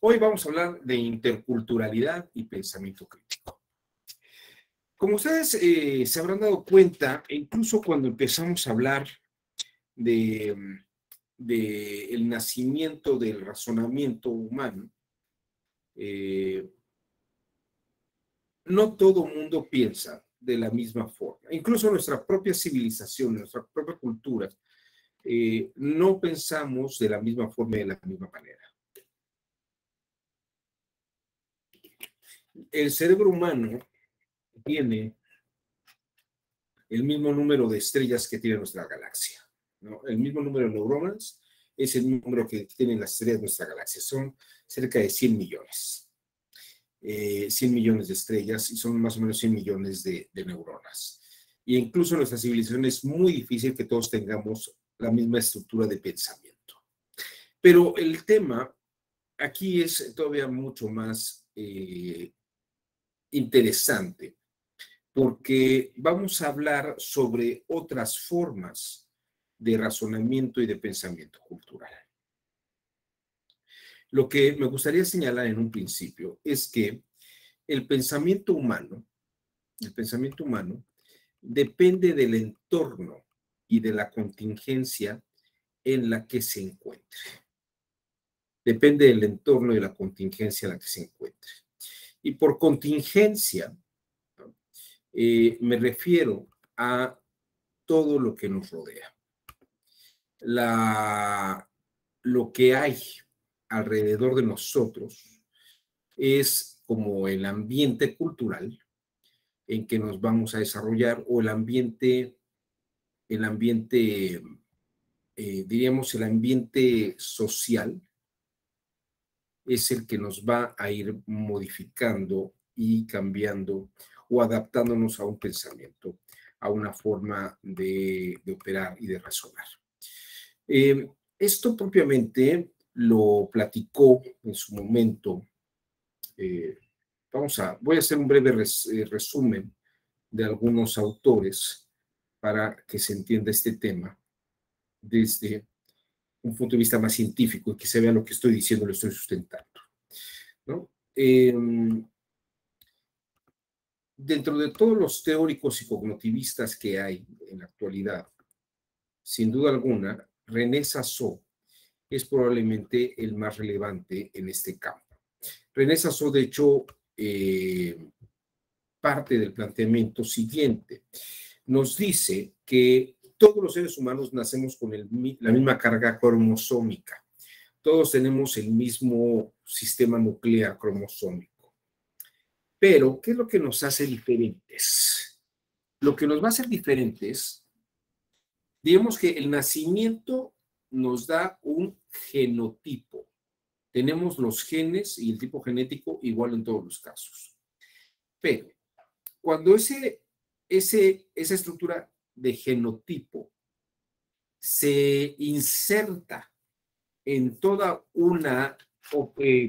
Hoy vamos a hablar de interculturalidad y pensamiento crítico. Como ustedes se habrán dado cuenta, incluso cuando empezamos a hablar de, el nacimiento del razonamiento humano, no todo mundo piensa de la misma forma. Incluso nuestra propia civilización, nuestra propia cultura, no pensamos de la misma forma y de la misma manera. El cerebro humano tiene el mismo número de estrellas que tiene nuestra galaxia, ¿no? El mismo número de neuronas es el mismo número que tienen las estrellas de nuestra galaxia. Son cerca de 100 millones. 100 millones de estrellas y son más o menos 100 millones de neuronas. Y incluso en nuestra civilización es muy difícil que todos tengamos la misma estructura de pensamiento. Pero el tema aquí es todavía mucho más interesante, porque vamos a hablar sobre otras formas de razonamiento y de pensamiento cultural. Lo que me gustaría señalar en un principio es que el pensamiento humano depende del entorno y de la contingencia en la que se encuentre. Depende del entorno y de la contingencia en la que se encuentre. Y por contingencia, me refiero a todo lo que nos rodea. Lo que hay alrededor de nosotros es como el ambiente cultural en que nos vamos a desarrollar, o diríamos, el ambiente social es el que nos va a ir modificando y cambiando o adaptándonos a un pensamiento, a una forma de operar y de razonar. Esto propiamente lo platicó en su momento. Voy a hacer un breve resumen de algunos autores para que se entienda este tema desde un punto de vista más científico y que se vea lo que estoy diciendo, lo estoy sustentando, ¿no? Dentro de todos los teóricos psicocognitivistas que hay en la actualidad, sin duda alguna, René Sassou es probablemente el más relevante en este campo. René Sassou, de hecho, parte del planteamiento siguiente. Nos dice que todos los seres humanos nacemos con la misma carga cromosómica. Todos tenemos el mismo sistema nuclear cromosómico. Pero, ¿qué es lo que nos hace diferentes? Lo que nos va a hacer diferentes, digamos que el nacimiento nos da un genotipo. Tenemos los genes y el tipo genético igual en todos los casos. Pero cuando esa estructura de genotipo se inserta en toda una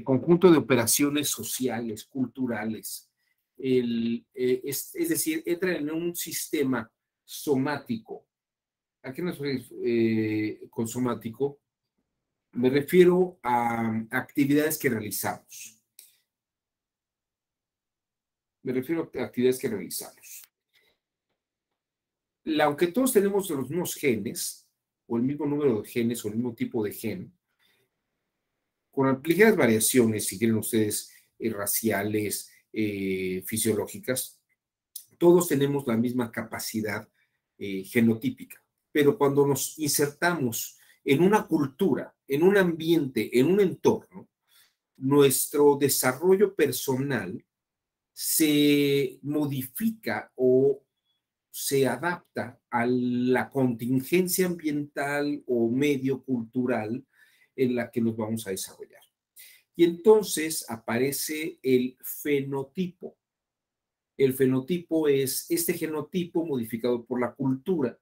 conjunto de operaciones sociales, culturales, es decir, entra en un sistema somático. ¿A qué me refiero con somático? Me refiero a actividades que realizamos. Aunque todos tenemos los mismos genes, o el mismo número de genes, o el mismo tipo de gen, con ligeras variaciones, si quieren ustedes, raciales, fisiológicas, todos tenemos la misma capacidad genotípica. Pero cuando nos insertamos en una cultura, en un ambiente, en un entorno, nuestro desarrollo personal se modifica o se adapta a la contingencia ambiental o medio cultural en la que nos vamos a desarrollar. Y entonces aparece el fenotipo. El fenotipo es este genotipo modificado por la cultura,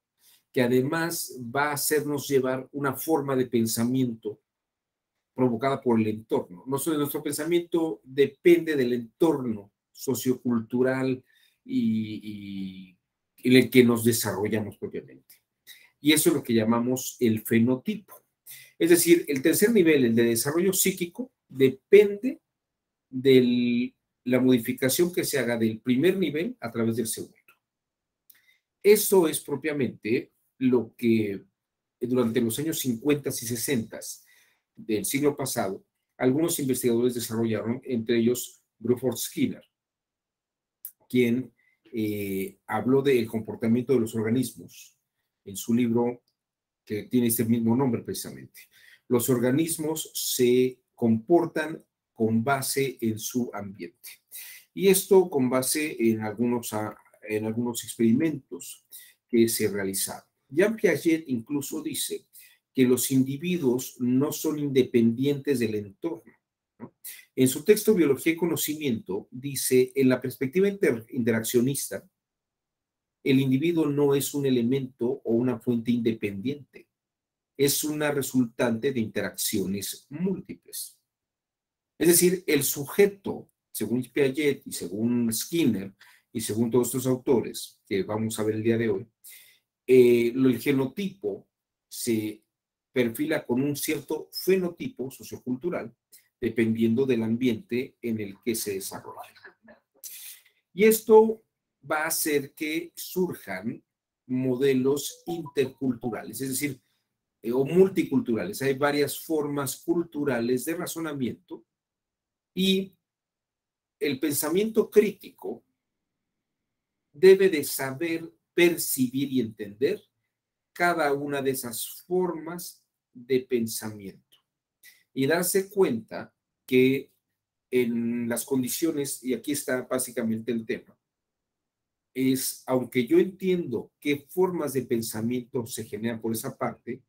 que además va a hacernos llevar una forma de pensamiento provocada por el entorno. Nuestro pensamiento depende del entorno sociocultural y en el que nos desarrollamos propiamente. Y eso es lo que llamamos el fenotipo. Es decir, el tercer nivel, el de desarrollo psíquico, depende de la modificación que se haga del primer nivel a través del segundo. Eso es propiamente lo que durante los años 50 y 60 del siglo pasado, algunos investigadores desarrollaron, entre ellos Bruford Skinner, quien habló del comportamiento de los organismos en su libro que tiene este mismo nombre precisamente. Los organismos se comportan con base en su ambiente. Y esto con base en algunos experimentos que se realizaron. Jean Piaget incluso dice que los individuos no son independientes del entorno, ¿no? En su texto Biología y Conocimiento dice, en la perspectiva interaccionista, el individuo no es un elemento o una fuente independiente, es una resultante de interacciones múltiples. Es decir, el sujeto, según Piaget y según Skinner y según todos estos autores que vamos a ver el día de hoy, el genotipo se perfila con un cierto fenotipo sociocultural dependiendo del ambiente en el que se desarrolla. Y esto va a hacer que surjan modelos interculturales, es decir, o multiculturales. Hay varias formas culturales de razonamiento y el pensamiento crítico debe de saber percibir y entender cada una de esas formas de pensamiento y darse cuenta que en las condiciones, y aquí está básicamente el tema, es, aunque yo entiendo qué formas de pensamiento se generan por esa parte,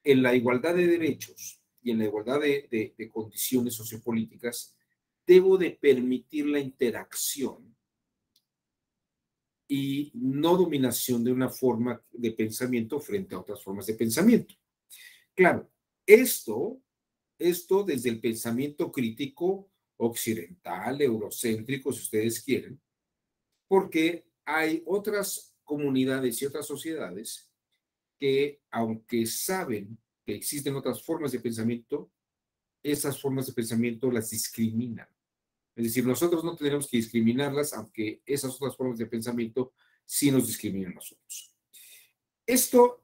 en la igualdad de derechos y en la igualdad de condiciones sociopolíticas, debo de permitir la interacción y no dominación de una forma de pensamiento frente a otras formas de pensamiento. Claro, esto desde el pensamiento crítico occidental, eurocéntrico, si ustedes quieren, porque hay otras comunidades y otras sociedades que, aunque saben que existen otras formas de pensamiento, esas formas de pensamiento las discriminan. Es decir, nosotros no tenemos que discriminarlas, aunque esas otras formas de pensamiento sí nos discriminan a nosotros. Esto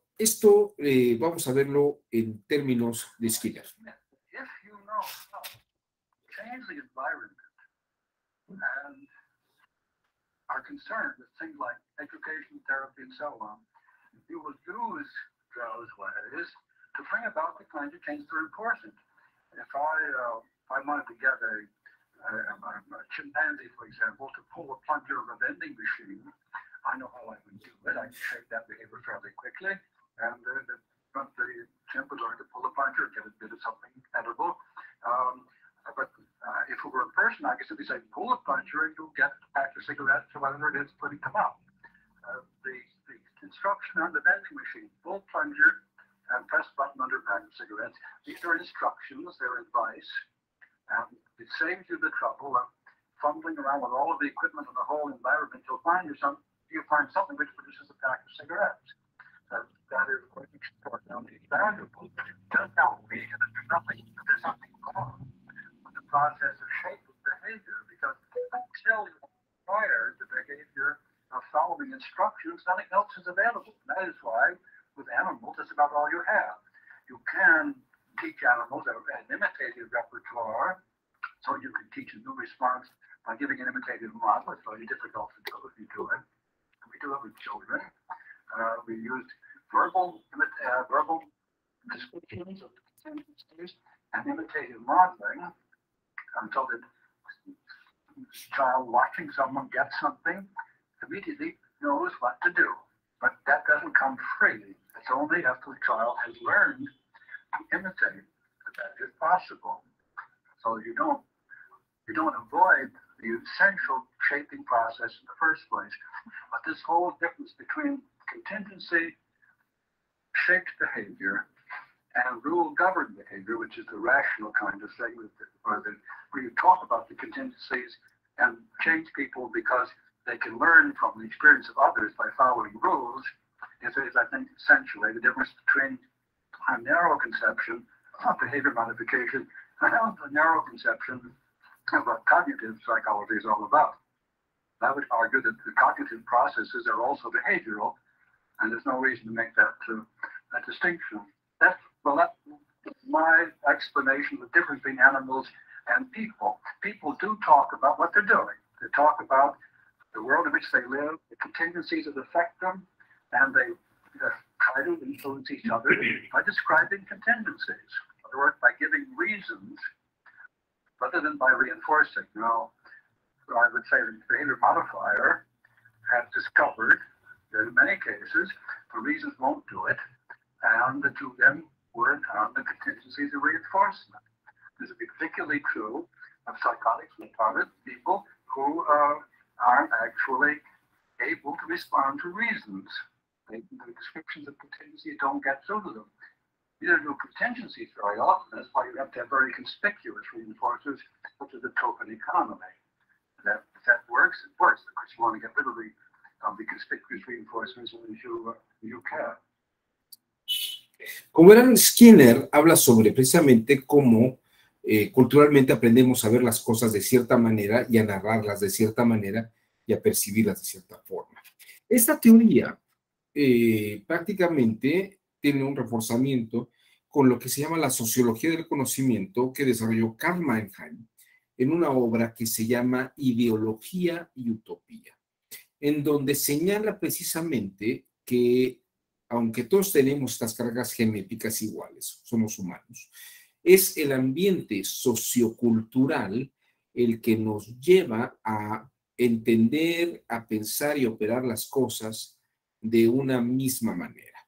vamos a verlo en términos de Skinner. If you know how to change the environment and are concerned with things like education, therapy, and so on, you will use those ways to bring about the kinds of change that are important. If I wanted to get a chimpanzee, for example, to pull a plunger of a vending machine, I know how I would do it. I could shape that behavior fairly quickly, and the chimp would learn to pull a plunger and get a bit of something edible. But if it were a person, I could simply say, pull a plunger and you'll get a pack of cigarettes or whatever it is, putting them out. The instruction on the vending machine, pull plunger and press button under pack of cigarettes. These are instructions, they're advice, and it saves you the trouble of fumbling around with all of the equipment and the whole environment. You'll find something which produces a pack of cigarettes. That is quite extraordinarily valuable. It does help me, and there's nothing, there's something wrong with the process of shaping behavior, because until you acquire the behavior of following instructions, nothing else is available. That is why with animals, it's about all you have. You can teach animals an imitative repertoire, so you can teach a new response by giving an imitative model. It's very difficult to do if you do it. And we do it with children. We used verbal descriptions of sentences and imitative modeling until the child watching someone get something immediately knows what to do. But that doesn't come free. It's only after the child has learned to imitate that is possible. So you don't avoid the essential shaping process in the first place. But this whole difference between contingency, shaped behavior, and rule-governed behavior, which is the rational kind of thing, where you talk about the contingencies and change people because they can learn from the experience of others by following rules, is I think, essentially the difference between a narrow conception of behavior modification the narrow conception of what cognitive psychology is all about. I would argue that the cognitive processes are also behavioral, and there's no reason to make that distinction. That's my explanation of the difference between animals and people. People do talk about what they're doing. They talk about the world in which they live, the contingencies that affect them, and they try to influence each other by describing contingencies. In other words, by giving reasons rather than by reinforcing. Now, I would say the behavior modifier has discovered that in many cases the reasons won't do it, and the two of them were found the contingencies of reinforcement. This would be particularly true of psychotics retarded people who aren't actually able to respond to reasons. The descriptions of contingencies don't get through to them. These are no contingencies very often. That's why you have to have very conspicuous reinforcers, such as the token economy. If that works, it works, because you want to get rid of the conspicuous reinforcements as you can. Como verán, Skinner habla sobre precisamente cómo culturalmente aprendemos a ver las cosas de cierta manera y a narrarlas de cierta manera y a percibirlas de cierta forma. Esta teoría prácticamente tiene un reforzamiento con lo que se llama la sociología del conocimiento que desarrolló Karl Mannheim en una obra que se llama Ideología y Utopía, en donde señala precisamente que aunque todos tenemos estas cargas genéticas iguales, somos humanos, es el ambiente sociocultural el que nos lleva a entender, a pensar y operar las cosas de una misma manera.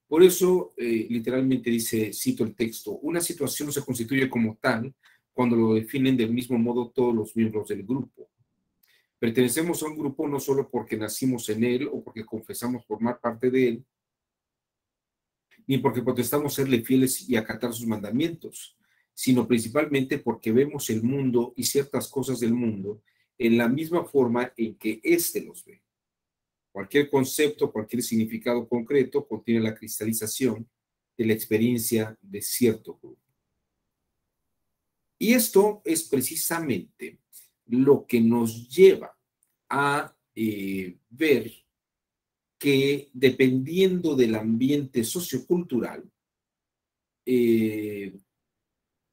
Por eso, literalmente dice, cito el texto, una situación se constituye como tal cuando lo definen del mismo modo todos los miembros del grupo. Pertenecemos a un grupo no solo porque nacimos en él o porque confesamos formar parte de él, ni porque protestamos serle fieles y acatar sus mandamientos, sino principalmente porque vemos el mundo y ciertas cosas del mundo en la misma forma en que éste los ve. Cualquier concepto, cualquier significado concreto contiene la cristalización de la experiencia de cierto grupo. Y esto es precisamente lo que nos lleva a ver que dependiendo del ambiente sociocultural,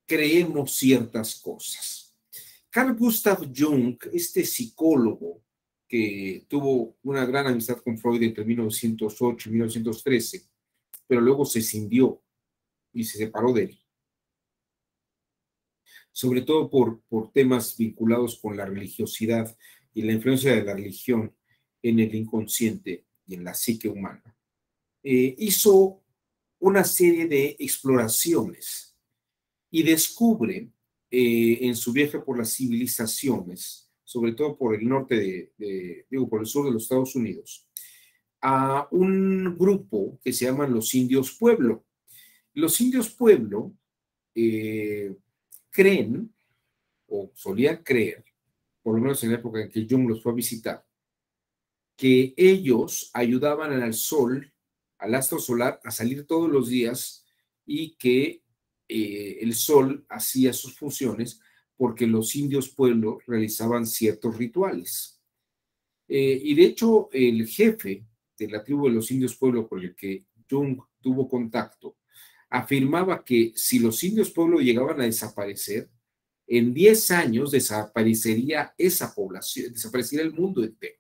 creemos ciertas cosas. Carl Gustav Jung, este psicólogo que tuvo una gran amistad con Freud entre 1908 y 1913, pero luego se escindió y se separó de él, sobre todo por temas vinculados con la religiosidad y la influencia de la religión en el inconsciente y en la psique humana. Hizo una serie de exploraciones y descubre en su viaje por las civilizaciones, sobre todo por el norte por el sur de los Estados Unidos, a un grupo que se llaman los indios pueblo. Los indios pueblo creen, o solían creer, por lo menos en la época en que Jung los fue a visitar, que ellos ayudaban al sol, al astro solar, a salir todos los días y que el sol hacía sus funciones porque los indios pueblo realizaban ciertos rituales. Y de hecho, el jefe de la tribu de los indios pueblo con el que Jung tuvo contacto afirmaba que si los indios pueblo llegaban a desaparecer, en 10 años desaparecería esa población, desaparecería el mundo entero.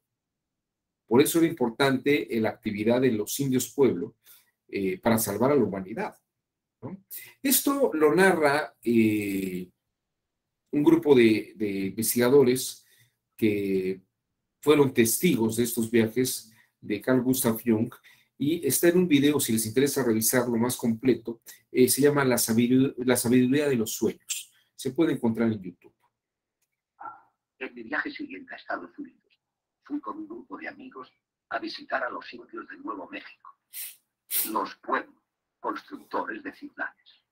Por eso era importante la actividad de los indios pueblo para salvar a la humanidad, ¿no? Esto lo narra un grupo de investigadores que fueron testigos de estos viajes de Carl Gustav Jung, y está en un video, si les interesa revisarlo más completo, se llama La sabiduría de los sueños. Se puede encontrar en YouTube. En mi viaje siguiente a Estados Unidos, fui con un grupo de amigos a visitar a los indios de Nuevo México, los pueblos, constructores de ciudades.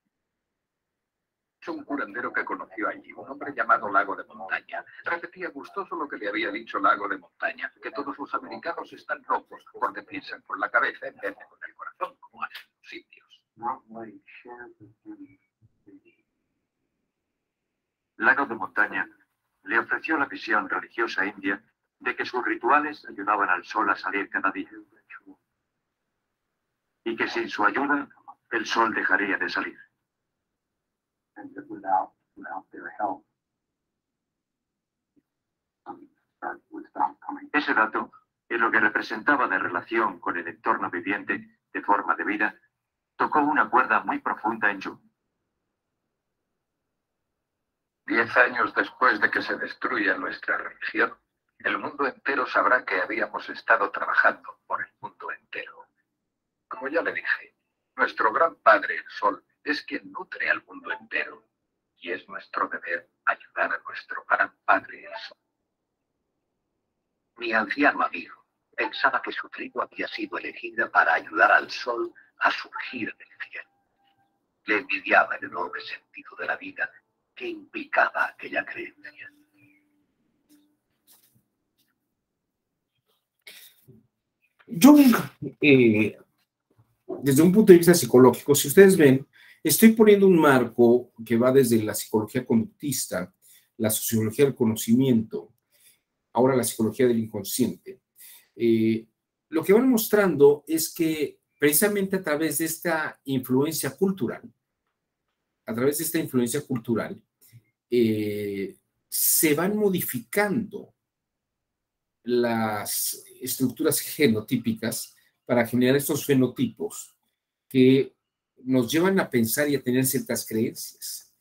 Un curandero que conoció allí, un hombre llamado Lago de Montaña, repetía gustoso lo que le había dicho Lago de Montaña, que todos los americanos están locos porque piensan con la cabeza en vez de con el corazón, como hacen los indios. Lago de Montaña, le ofreció la visión religiosa india de que sus rituales ayudaban al sol a salir cada día y que sin su ayuda el sol dejaría de salir. Ese dato y lo que representaba de relación con el entorno viviente de forma de vida tocó una cuerda muy profunda en Jung. 10 años después de que se destruya nuestra religión, el mundo entero sabrá que habíamos estado trabajando por el mundo entero. Como ya le dije, nuestro gran padre, el Sol, es quien nutre al mundo entero. Y es nuestro deber ayudar a nuestro gran padre, el Sol. Mi anciano amigo pensaba que su tribu había sido elegida para ayudar al sol a surgir del cielo. Le envidiaba el enorme sentido de la vida que implicaba aquella creencia. Jung, desde un punto de vista psicológico, si ustedes ven, estoy poniendo un marco que va desde la psicología conductista, la sociología del conocimiento, ahora la psicología del inconsciente. Lo que van mostrando es que precisamente a través de esta influencia cultural, se van modificando las estructuras genotípicas para generar estos fenotipos que nos llevan a pensar y a tener ciertas creencias.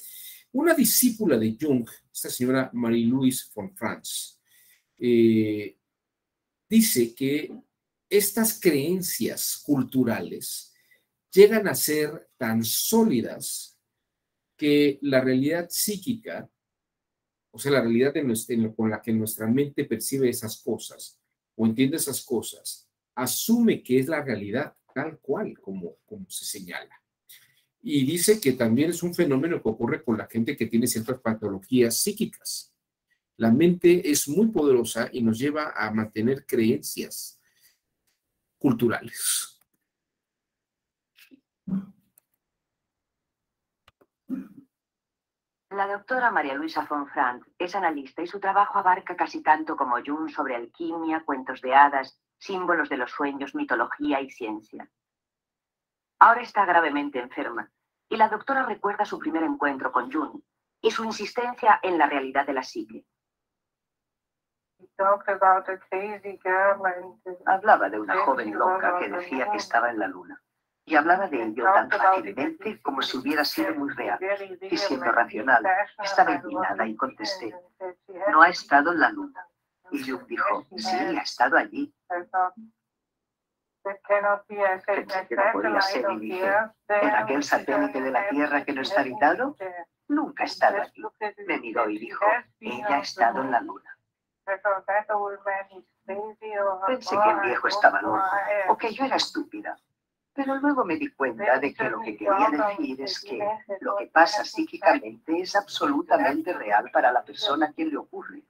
Una discípula de Jung, esta señora Marie-Louise von Franz, dice que estas creencias culturales llegan a ser tan sólidas que la realidad psíquica, o sea, la realidad con la que nuestra mente percibe esas cosas o entiende esas cosas, asume que es la realidad tal cual como se señala. Y dice que también es un fenómeno que ocurre con la gente que tiene ciertas patologías psíquicas. La mente es muy poderosa y nos lleva a mantener creencias culturales. La doctora María Luisa von Franz es analista y su trabajo abarca casi tanto como Jung sobre alquimia, cuentos de hadas, símbolos de los sueños, mitología y ciencia. Ahora está gravemente enferma y la doctora recuerda su primer encuentro con Jung y su insistencia en la realidad de la psique. Hablaba de una joven loca que decía que estaba en la luna. Y hablaba de ello tan fácilmente como si hubiera sido muy real. Y siendo racional, estaba indignada y contesté, no ha estado en la luna. Y Jung dijo, sí, ha estado allí. Pensé que no podía ser y dije, ¿en aquel satélite de la Tierra que no está habitado? Nunca ha estado allí. Me miró y dijo, ella ha estado en la luna. Pensé que el viejo estaba loco o que yo era estúpida. Pero luego me di cuenta de que lo que quería decir es que lo que pasa psíquicamente es absolutamente real para la persona a quien le ocurre.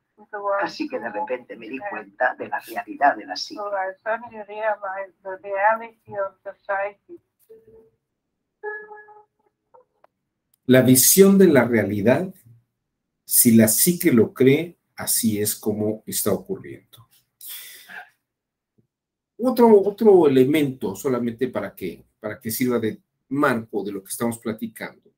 Así que de repente me di cuenta de la realidad de la psique. La visión de la realidad, si la psique lo cree, así es como está ocurriendo. Otro elemento, solamente para que sirva de marco de lo que estamos platicando,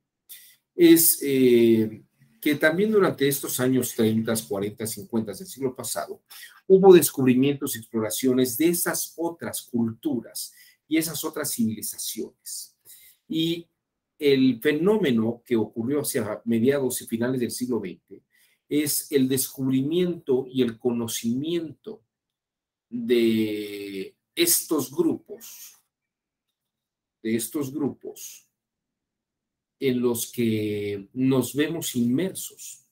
es que también durante estos años 30, 40, 50 del siglo pasado, hubo descubrimientos y exploraciones de esas otras culturas y esas otras civilizaciones. Y el fenómeno que ocurrió hacia mediados y finales del siglo XX es el descubrimiento y el conocimiento de estos grupos en los que nos vemos inmersos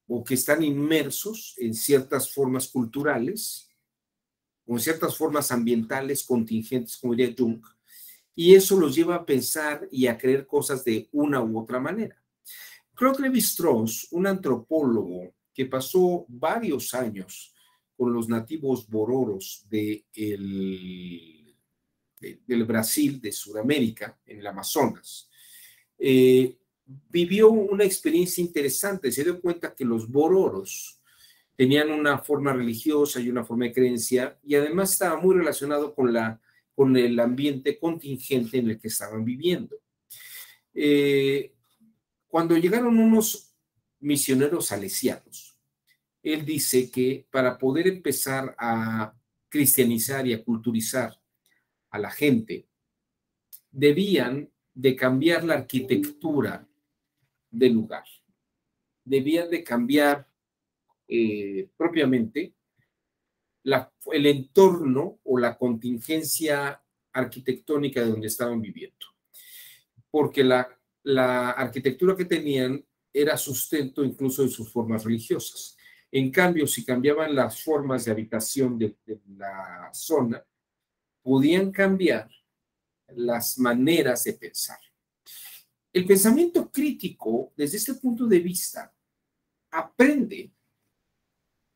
o que están inmersos en ciertas formas culturales o en ciertas formas ambientales contingentes, como diría Jung, y eso los lleva a pensar y a creer cosas de una u otra manera. Claude Lévi-Strauss, un antropólogo que pasó varios años con los nativos bororos del Brasil, de Sudamérica, en el Amazonas, vivió una experiencia interesante. Se dio cuenta que los bororos tenían una forma religiosa y una forma de creencia, y además estaba muy relacionado con el ambiente contingente en el que estaban viviendo. Cuando llegaron unos misioneros salesianos, él dice que para poder empezar a cristianizar y a culturizar a la gente, debían de cambiar la arquitectura del lugar. Debían de cambiar propiamente el entorno o la contingencia arquitectónica de donde estaban viviendo. Porque la arquitectura que tenían era sustento incluso de sus formas religiosas. En cambio, si cambiaban las formas de habitación de la zona, podían cambiar las maneras de pensar. El pensamiento crítico, desde este punto de vista, aprende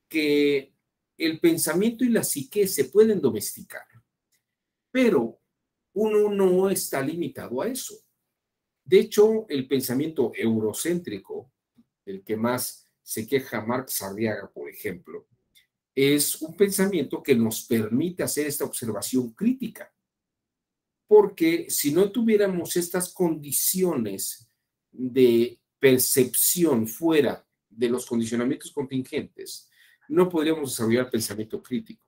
que el pensamiento y la psique se pueden domesticar, pero uno no está limitado a eso. De hecho, el pensamiento eurocéntrico, el que más se queja Marx Arriaga, por ejemplo, es un pensamiento que nos permite hacer esta observación crítica, porque si no tuviéramos estas condiciones de percepción fuera de los condicionamientos contingentes, no podríamos desarrollar pensamiento crítico.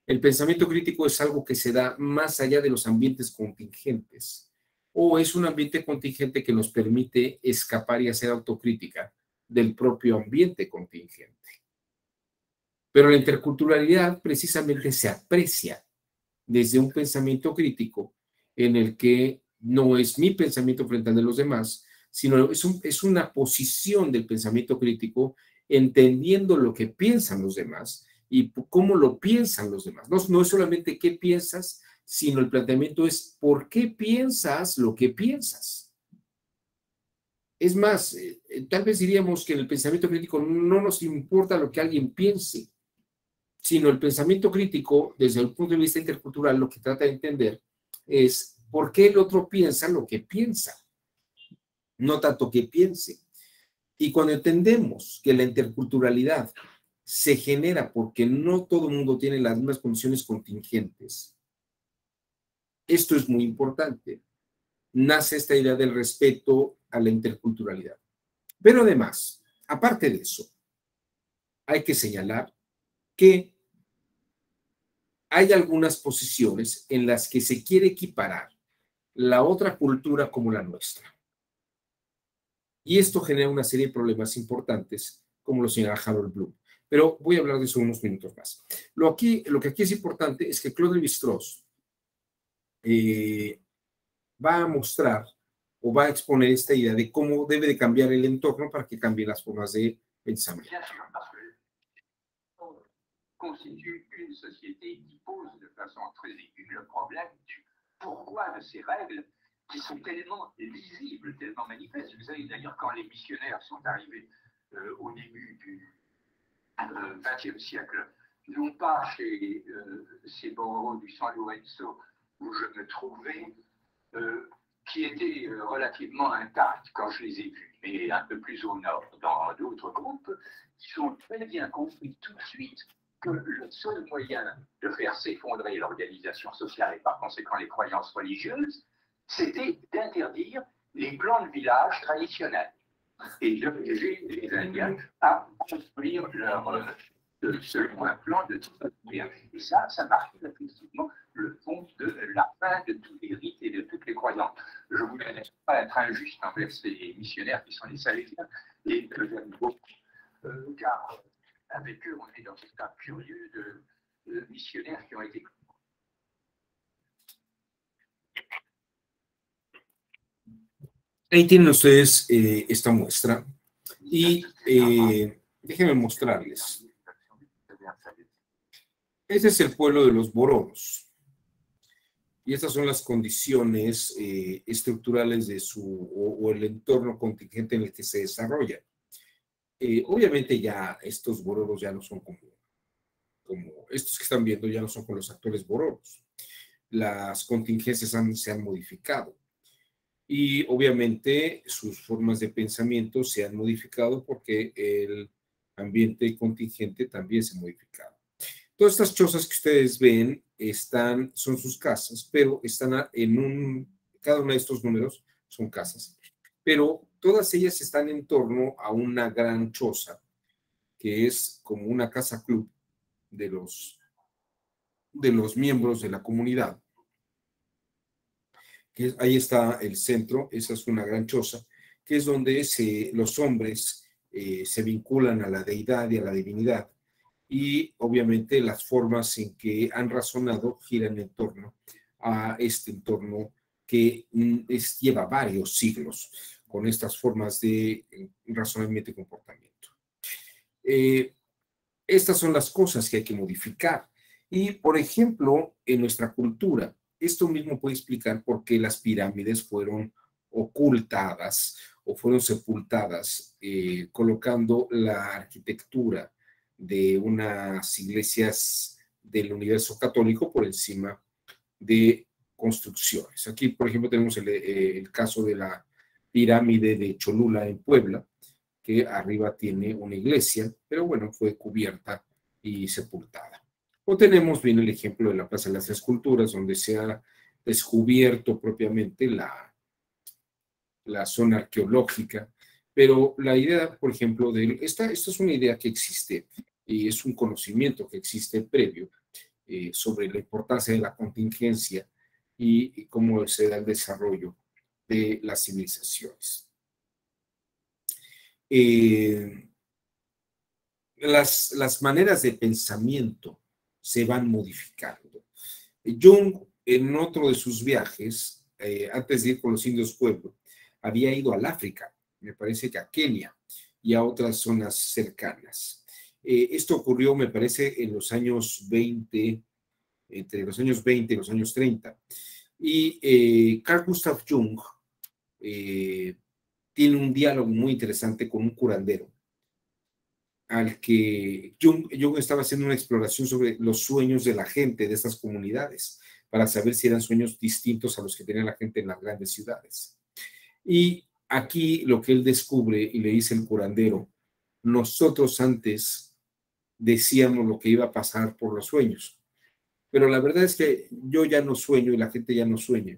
El pensamiento crítico es algo que se da más allá de los ambientes contingentes, o es un ambiente contingente que nos permite escapar y hacer autocrítica del propio ambiente contingente. Pero la interculturalidad precisamente se aprecia desde un pensamiento crítico en el que no es mi pensamiento frente al de los demás, sino es una posición del pensamiento crítico entendiendo lo que piensan los demás y cómo lo piensan los demás. No es solamente qué piensas, sino el planteamiento es por qué piensas lo que piensas. Es más, tal vez diríamos que en el pensamiento crítico no nos importa lo que alguien piense, sino el pensamiento crítico, desde el punto de vista intercultural, lo que trata de entender es por qué el otro piensa lo que piensa, no tanto que piense. Y cuando entendemos que la interculturalidad se genera porque no todo el mundo tiene las mismas condiciones contingentes, esto es muy importante. Nace esta idea del respeto a la interculturalidad. Pero además, aparte de eso, hay que señalar que hay algunas posiciones en las que se quiere equiparar la otra cultura como la nuestra. Y esto genera una serie de problemas importantes, como lo señala Harold Bloom. Pero voy a hablar de eso unos minutos más. Lo que aquí es importante es que Claude Lévi-Strauss va a mostrar o va a exponer esta idea de cómo debe de cambiar el entorno para que cambien las formas de pensamiento. Bien sûr, parce que constitue une société qui pose de façon très aiguë le problème du pourquoi de ces règles qui sont tellement lisibles, tellement manifestes. Vous savez d'ailleurs quand les missionnaires sont arrivés au début du XXe siècle, non pas chez ces boros du San Lorenzo où je me trouvais, qui étaient relativement intacts quand je les ai vus, mais un peu plus au nord, dans d'autres groupes, qui ont très bien compris tout de suite que le seul moyen de faire s'effondrer l'organisation sociale et par conséquent les croyances religieuses, c'était d'interdire les plans de village traditionnels et d'obliger les Indiens à construire selon un plan de type européen. Et ça marque effectivement le fond de la fin de tous les rites et de toutes les croyances. Je voudrais pas être injuste envers ces missionnaires qui sont les Salésiens et que j'aime beaucoup, car avec eux, on est dans un cas curieux de missionnaires qui ont été. Ahí tienen ustedes esta muestra y déjenme mostrarles. Este es el pueblo de los bororos y estas son las condiciones estructurales de o el entorno contingente en el que se desarrolla. Obviamente ya estos bororos ya no son como estos que están viendo ya no son con los actuales bororos. Las contingencias se han modificado. y obviamente sus formas de pensamiento se han modificado porque el ambiente contingente también se ha modificado. Todas estas chozas que ustedes ven son sus casas, pero están cada uno de estos números son casas, pero todas ellas están en torno a una gran choza, que es como una casa club de los miembros de la comunidad. Ahí está el centro, esa es una gran choza, que es donde los hombres se vinculan a la deidad y a la divinidad, y obviamente las formas en que han razonado giran en torno a este entorno que lleva varios siglos con estas formas de razonamiento y comportamiento. Estas son las cosas que hay que modificar. Y, por ejemplo, en nuestra cultura, esto mismo puede explicar por qué las pirámides fueron ocultadas o fueron sepultadas, colocando la arquitectura de unas iglesias del universo católico por encima de construcciones. Aquí, por ejemplo, tenemos el caso de la pirámide de Cholula en Puebla, que arriba tiene una iglesia, pero bueno, fue cubierta y sepultada. O tenemos bien el ejemplo de la Plaza de las Esculturas, donde se ha descubierto propiamente la zona arqueológica, pero la idea, por ejemplo, esta es una idea que existe y es un conocimiento que existe previo sobre la importancia de la contingencia y cómo se da el desarrollo de las civilizaciones. Las maneras de pensamiento se van modificando. Jung, en otro de sus viajes, antes de ir con los indios Pueblo, había ido al África, me parece que a Kenia y a otras zonas cercanas. Esto ocurrió, me parece, en los años 20, entre los años 20 y los años 30. Y Carl Gustav Jung tiene un diálogo muy interesante con un curandero, al que Jung estaba haciendo una exploración sobre los sueños de la gente de estas comunidades, para saber si eran sueños distintos a los que tenía la gente en las grandes ciudades. Y aquí lo que él descubre y le dice el curandero: nosotros antes decíamos lo que iba a pasar por los sueños, pero la verdad es que yo ya no sueño y la gente ya no sueña,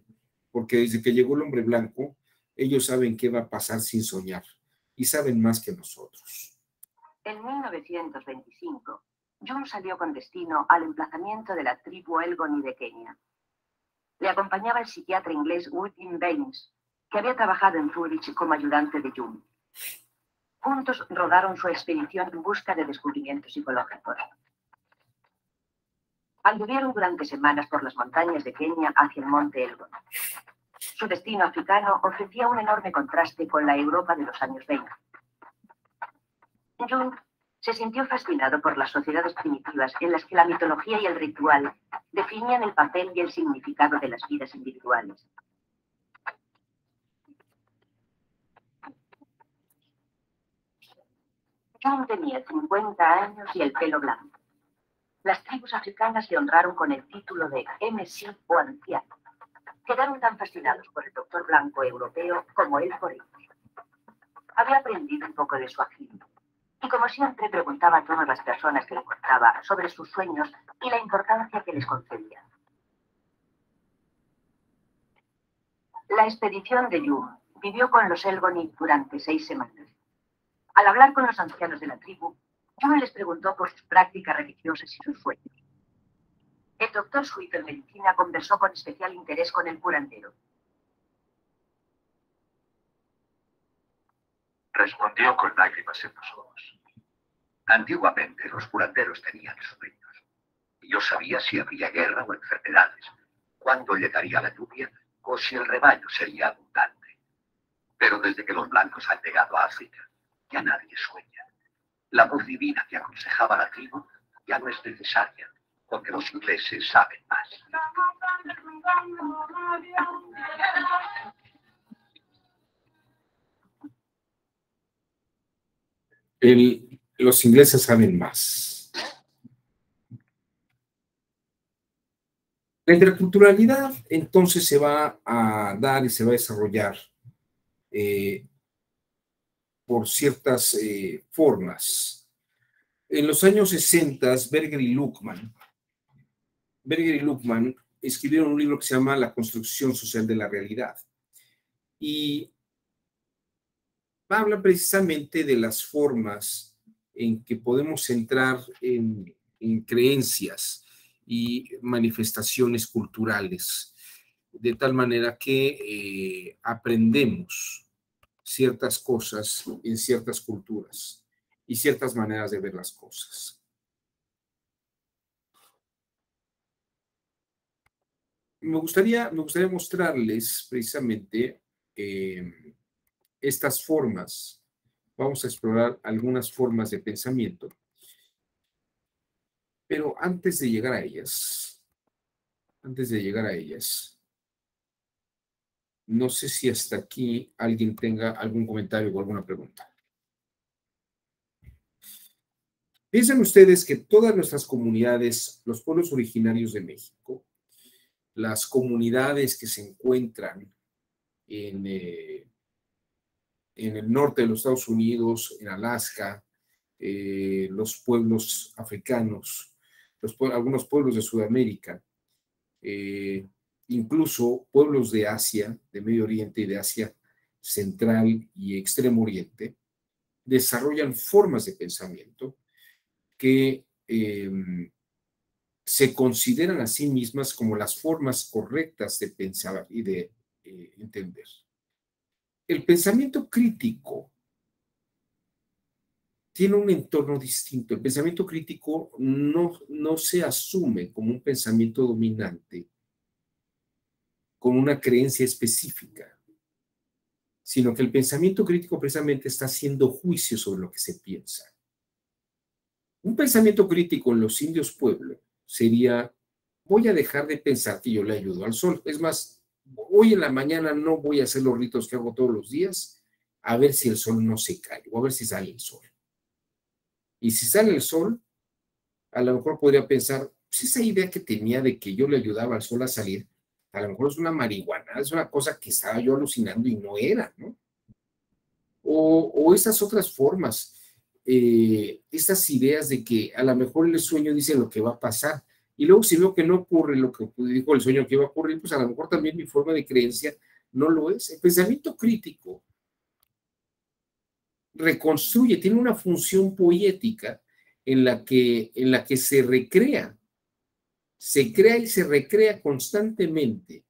porque desde que llegó el hombre blanco, ellos saben qué va a pasar sin soñar y saben más que nosotros. En 1925, Jung salió con destino al emplazamiento de la tribu Elgoni de Kenia. Le acompañaba el psiquiatra inglés William Baines, que había trabajado en Zurich como ayudante de Jung. Juntos rodaron su expedición en busca de descubrimientos psicológicos. Anduvieron durante semanas por las montañas de Kenia hacia el monte Elgon. Su destino africano ofrecía un enorme contraste con la Europa de los años 20. Jung se sintió fascinado por las sociedades primitivas en las que la mitología y el ritual definían el papel y el significado de las vidas individuales. Jung tenía 50 años y el pelo blanco. Las tribus africanas le honraron con el título de MC o anciano. Quedaron tan fascinados por el doctor blanco europeo como él por ellos. Había aprendido un poco de su agilidad. Y como siempre preguntaba a todas las personas que le encontraba sobre sus sueños y la importancia que les concedía. La expedición de Jung vivió con los Elgoni durante 6 semanas. Al hablar con los ancianos de la tribu, Jung les preguntó por sus prácticas religiosas y sus sueños. El doctor suizo en medicina conversó con especial interés con el curandero. Respondió con lágrimas en los ojos. Antiguamente los curanderos tenían sueños. Y yo sabía si habría guerra o enfermedades, cuándo llegaría la lluvia o si el rebaño sería abundante. Pero desde que los blancos han llegado a África, ya nadie sueña. La voz divina que aconsejaba a la tribu ya no es necesaria, porque los ingleses saben más. Los ingleses saben más. La interculturalidad entonces se va a dar y se va a desarrollar por ciertas formas. En los años 60, Berger y Luckmann escribieron un libro que se llama La construcción social de la realidad. Y habla precisamente de las formas en que podemos entrar en creencias y manifestaciones culturales, de tal manera que aprendemos ciertas cosas en ciertas culturas y ciertas maneras de ver las cosas. Me gustaría mostrarles precisamente estas formas. Vamos a explorar algunas formas de pensamiento, pero antes de llegar a ellas, no sé si hasta aquí alguien tenga algún comentario o alguna pregunta. Piensen ustedes que todas nuestras comunidades, los pueblos originarios de México, las comunidades que se encuentran en el norte de los Estados Unidos, en Alaska, los pueblos africanos, algunos pueblos de Sudamérica, incluso pueblos de Asia, de Medio Oriente y de Asia Central y Extremo Oriente, desarrollan formas de pensamiento que se consideran a sí mismas como las formas correctas de pensar y de entender. El pensamiento crítico tiene un entorno distinto. El pensamiento crítico no se asume como un pensamiento dominante con una creencia específica, sino que el pensamiento crítico precisamente está haciendo juicio sobre lo que se piensa. Un pensamiento crítico en los indios pueblo sería: voy a dejar de pensar que yo le ayudo al sol. Es más, hoy en la mañana no voy a hacer los ritos que hago todos los días, a ver si el sol no se cae, o a ver si sale el sol. Y si sale el sol, a lo mejor podría pensar, pues esa idea que tenía de que yo le ayudaba al sol a salir, a lo mejor es una marihuana, es una cosa que estaba yo alucinando y no era, ¿no? O esas otras formas, estas ideas de que a lo mejor el sueño dice lo que va a pasar, y luego si veo que no ocurre lo que dijo el sueño que iba a ocurrir, pues a lo mejor también mi forma de creencia no lo es. El pensamiento crítico reconstruye, tiene una función poética en la que se recrea, se crea y se recrea constantemente,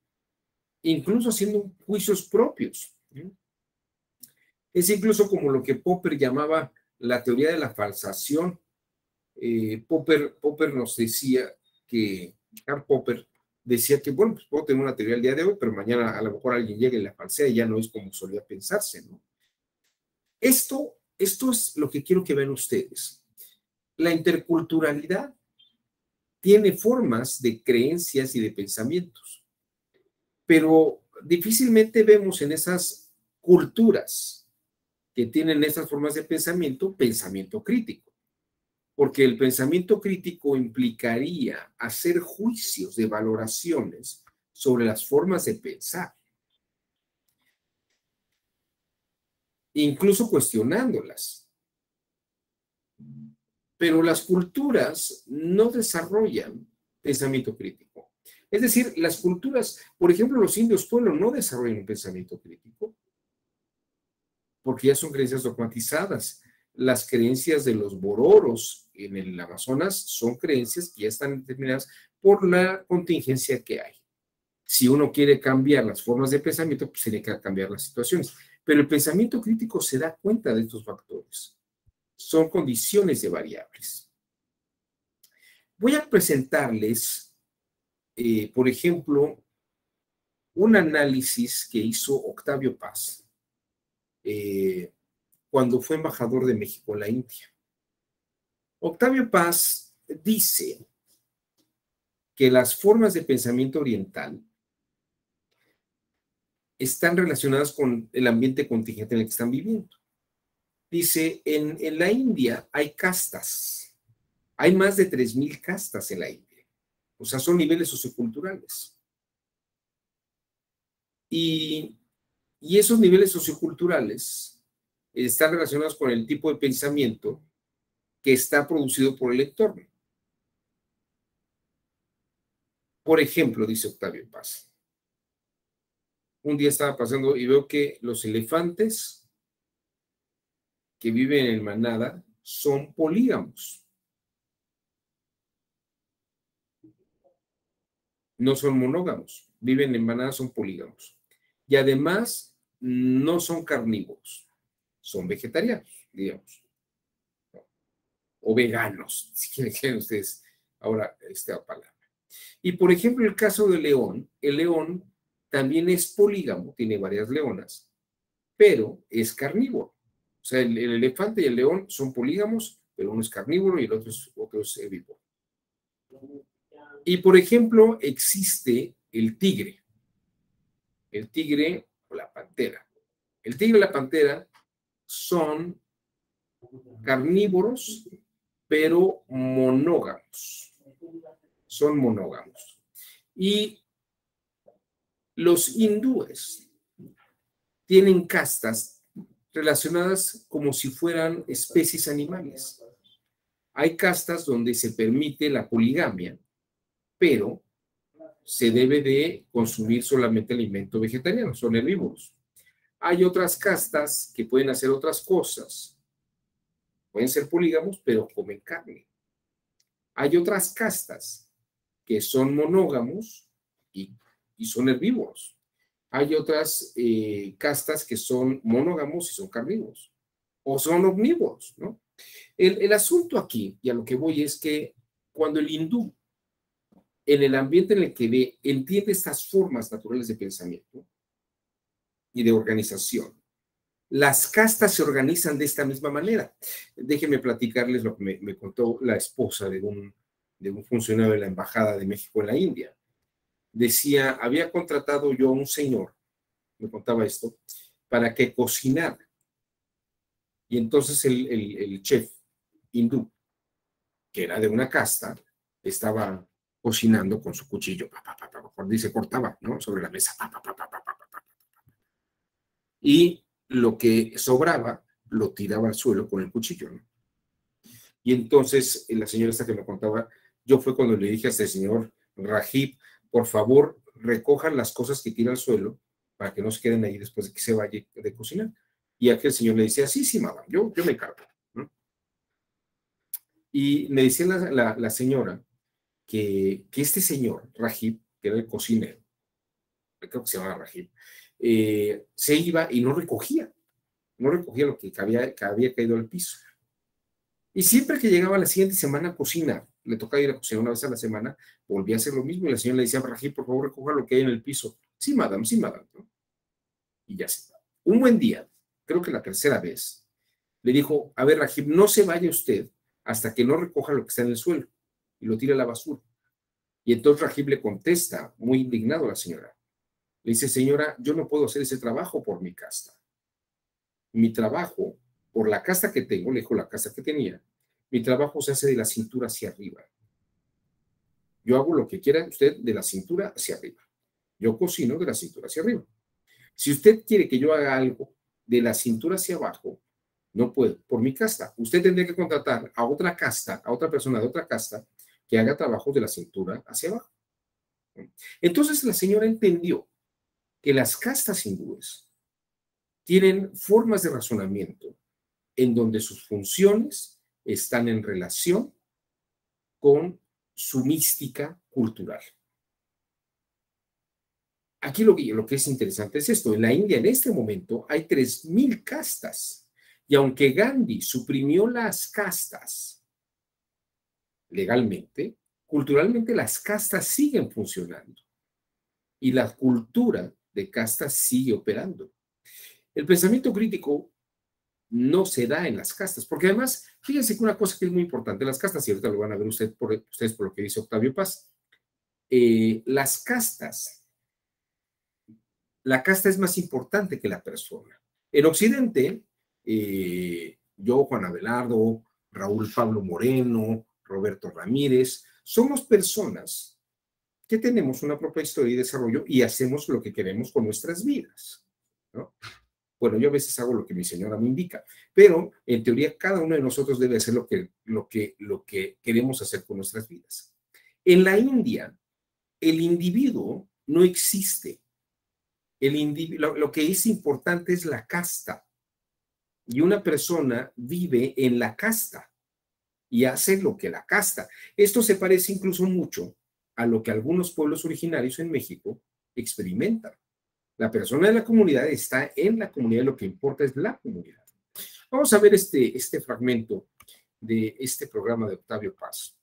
incluso haciendo juicios propios. Es incluso como lo que Popper llamaba la teoría de la falsación. Popper nos decía que, Karl Popper decía que, bueno, pues puedo tener una teoría el día de hoy, pero mañana a lo mejor alguien llega y la falsea y ya no es como solía pensarse, ¿no? Esto es lo que quiero que vean ustedes. La interculturalidad tiene formas de creencias y de pensamientos, pero difícilmente vemos en esas culturas que tienen esas formas de pensamiento crítico, porque el pensamiento crítico implicaría hacer juicios de valoraciones sobre las formas de pensar, incluso cuestionándolas. Pero las culturas no desarrollan pensamiento crítico. Es decir, las culturas, por ejemplo, los indios pueblo no desarrollan un pensamiento crítico porque ya son creencias dogmatizadas. Las creencias de los bororos en el Amazonas son creencias que ya están determinadas por la contingencia que hay. Si uno quiere cambiar las formas de pensamiento, pues tiene que cambiar las situaciones. Pero el pensamiento crítico se da cuenta de estos factores. Son condiciones de variables. Voy a presentarles, por ejemplo, un análisis que hizo Octavio Paz cuando fue embajador de México en la India. Octavio Paz dice que las formas de pensamiento oriental están relacionadas con el ambiente contingente en el que están viviendo. Dice, en la India hay castas, hay más de 3,000 castas en la India. O sea, son niveles socioculturales. Y esos niveles socioculturales están relacionados con el tipo de pensamiento que está producido por el entorno. Por ejemplo, dice Octavio Paz, un día estaba pasando y veo que los elefantes que viven en manada son polígamos. No son monógamos, viven en manada, son polígamos. Y además no son carnívoros, son vegetarianos, digamos. O veganos, si quieren ustedes ahora esta palabra. Y por ejemplo, el caso del león, el león también es polígamo, tiene varias leonas, pero es carnívoro. O sea, el elefante y el león son polígamos, pero uno es carnívoro y el otro es herbívoro. Y por ejemplo, existe el tigre o la pantera. El tigre y la pantera son carnívoros, pero monógamos. Son monógamos. Y los hindúes tienen castas relacionadas como si fueran especies animales. Hay castas donde se permite la poligamia, pero se debe de consumir solamente alimento vegetariano, son herbívoros. Hay otras castas que pueden hacer otras cosas. Pueden ser polígamos, pero comen carne. Hay otras castas que son monógamos y son herbívoros. Hay otras castas que son monógamos y son carnívoros. O son omnívoros, ¿no? El asunto aquí, y a lo que voy, es que cuando el hindú, en el ambiente en el que ve, entiende estas formas naturales de pensamiento y de organización, las castas se organizan de esta misma manera. Déjenme platicarles lo que me contó la esposa de un funcionario de la Embajada de México en la India. Decía, había contratado yo a un señor, me contaba esto, para que cocinara. Y entonces el chef hindú, que era de una casta, estaba cocinando con su cuchillo, y se cortaba, ¿no? Sobre la mesa. Y lo que sobraba lo tiraba al suelo con el cuchillo, ¿no? Y entonces la señora esta que me contaba, yo fue cuando le dije a este señor Rajib, por favor, recojan las cosas que tira al suelo para que no se queden ahí después de que se vaya de cocinar. Y aquel señor le decía, sí, madame, yo me encargo, ¿no? Y me decía la señora que este señor, Rajib, que era el cocinero, creo que se llamaba Rajib, se iba y no recogía lo que había caído al piso. Y siempre que llegaba la siguiente semana a cocinar, le tocaba ir a cocinar una vez a la semana, volvía a hacer lo mismo y la señora le decía a Rajib, por favor, recoja lo que hay en el piso. Sí, madame, ¿no? Y ya se va. Un buen día, creo que la tercera vez, le dijo, a ver, Rajib, no se vaya usted hasta que no recoja lo que está en el suelo y lo tire a la basura. Y entonces Rajib le contesta, muy indignado a la señora. Le dice, señora, yo no puedo hacer ese trabajo por mi casta. Mi trabajo, por la casta que tengo, le dijo la casta que tenía, mi trabajo se hace de la cintura hacia arriba. Yo hago lo que quiera usted de la cintura hacia arriba. Yo cocino de la cintura hacia arriba. Si usted quiere que yo haga algo de la cintura hacia abajo, no puedo, por mi casta. Usted tendría que contratar a otra casta, a otra persona de otra casta, que haga trabajos de la cintura hacia abajo. Entonces la señora entendió que las castas hindúes tienen formas de razonamiento en donde sus funciones están en relación con su mística cultural. Aquí lo que es interesante es esto. En la India, en este momento, hay 3,000 castas. Y aunque Gandhi suprimió las castas legalmente, culturalmente las castas siguen funcionando. Y la cultura de castas sigue operando. El pensamiento crítico no se da en las castas, porque además, fíjense que una cosa que es muy importante, las castas, y ahorita lo van a ver ustedes por lo que dice Octavio Paz, las castas, la casta es más importante que la persona. En Occidente, yo, Juan Abelardo, Raúl Pablo Moreno, Roberto Ramírez, somos personas que tenemos una propia historia y desarrollo y hacemos lo que queremos con nuestras vidas, ¿no? Bueno, yo a veces hago lo que mi señora me indica, pero en teoría cada uno de nosotros debe hacer lo que queremos hacer con nuestras vidas. En la India, el individuo no existe. Lo que es importante es la casta. Y una persona vive en la casta y hace lo que la casta. Esto se parece incluso mucho a lo que algunos pueblos originarios en México experimentan. La persona de la comunidad está en la comunidad, lo que importa es la comunidad. Vamos a ver este fragmento de este programa de Octavio Paz.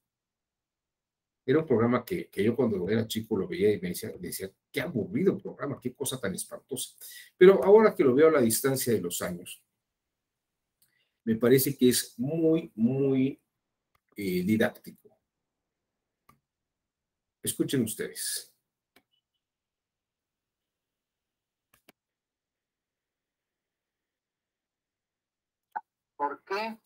Era un programa que yo cuando era chico lo veía y me decía, qué aburrido programa, qué cosa tan espantosa. Pero ahora que lo veo a la distancia de los años, me parece que es muy, muy didáctico. Escuchen ustedes. ¿Por qué?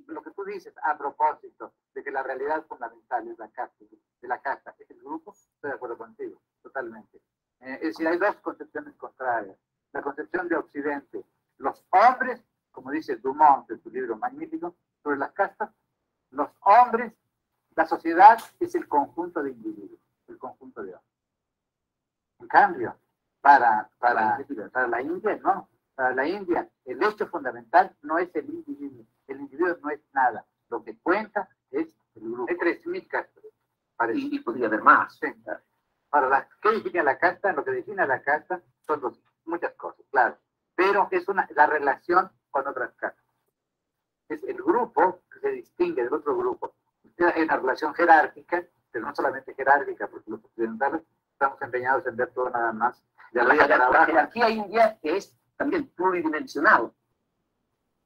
Lo que tú dices a propósito de que la realidad fundamental es la casta, de la casta, es el grupo, estoy de acuerdo contigo, totalmente. Es decir, hay dos concepciones contrarias. La concepción de Occidente, los hombres, como dice Dumont en su libro magnífico sobre las castas, los hombres, la sociedad es el conjunto de individuos, el conjunto de hombres. En cambio, para la India, no. Para la India, el hecho fundamental no es el individuo. El individuo no es nada. Lo que cuenta es el grupo. Hay 3.000 castas. Y podría haber más. Sí. Ahora, ¿qué define la casta? Lo que define la casta son muchas cosas, claro. Pero es la relación con otras castas. Es el grupo que se distingue del otro grupo. Hay una relación jerárquica, pero no solamente jerárquica, porque los occidentales estamos empeñados en ver todo nada más de arriba para abajo. La jerarquía india es también pluridimensional.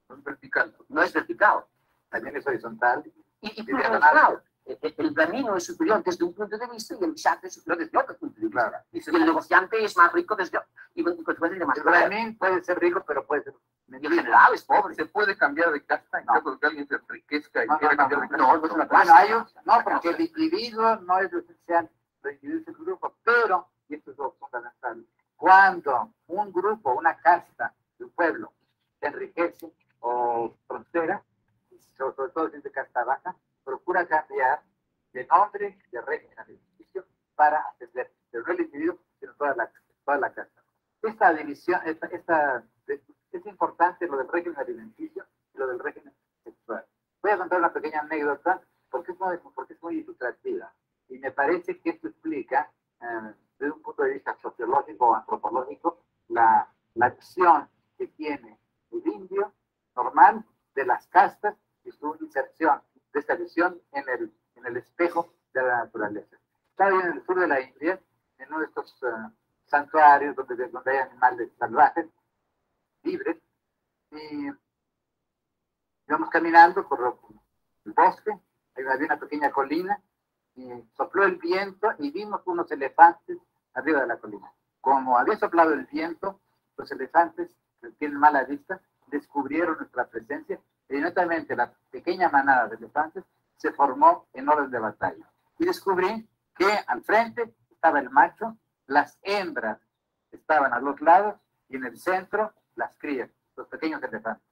No es vertical. No es vertical. También es horizontal. Y pluridimensional. El brahmino es superior desde un punto de vista y el kshatriya es superior desde otro punto de vista. Claro. Y el negociante es más rico desde y consecuencia de más el brahmin puede ser rico, pero puede ser y en general es pobre. ¿Se puede cambiar de casta en caso de que alguien se enriquezca y quiera cambiar de casta? No es una Bueno, no, porque el individuo no es lo esencial, lo individuo es el grupo, pero, y esto es lo fundamental, cuando un grupo, una casta de un pueblo se enriquece o prospera, sobre todo si es de casta baja, procura cambiar de nombre, de régimen alimenticio para ascender, pero no el individuo, sino toda la casta. Esta división, es importante lo del régimen alimenticio y lo del régimen sexual. Voy a contar una pequeña anécdota porque es muy ilustrativa y me parece que esto explica desde un punto de vista sociológico o antropológico la visión que tiene el indio normal de las castas y su inserción de esta visión en el espejo de la naturaleza. Estaba yo en el sur de la India, en uno de estos santuarios donde hay animales salvajes, libres, y íbamos caminando por el bosque, había una pequeña colina, y sopló el viento y vimos unos elefantes arriba de la colina. Como había soplado el viento, los elefantes, que tienen mala vista, descubrieron nuestra presencia e inmediatamente la pequeña manada de elefantes se formó en orden de batalla. Y descubrí que al frente estaba el macho, las hembras estaban a los lados y en el centro las crías, los pequeños elefantes.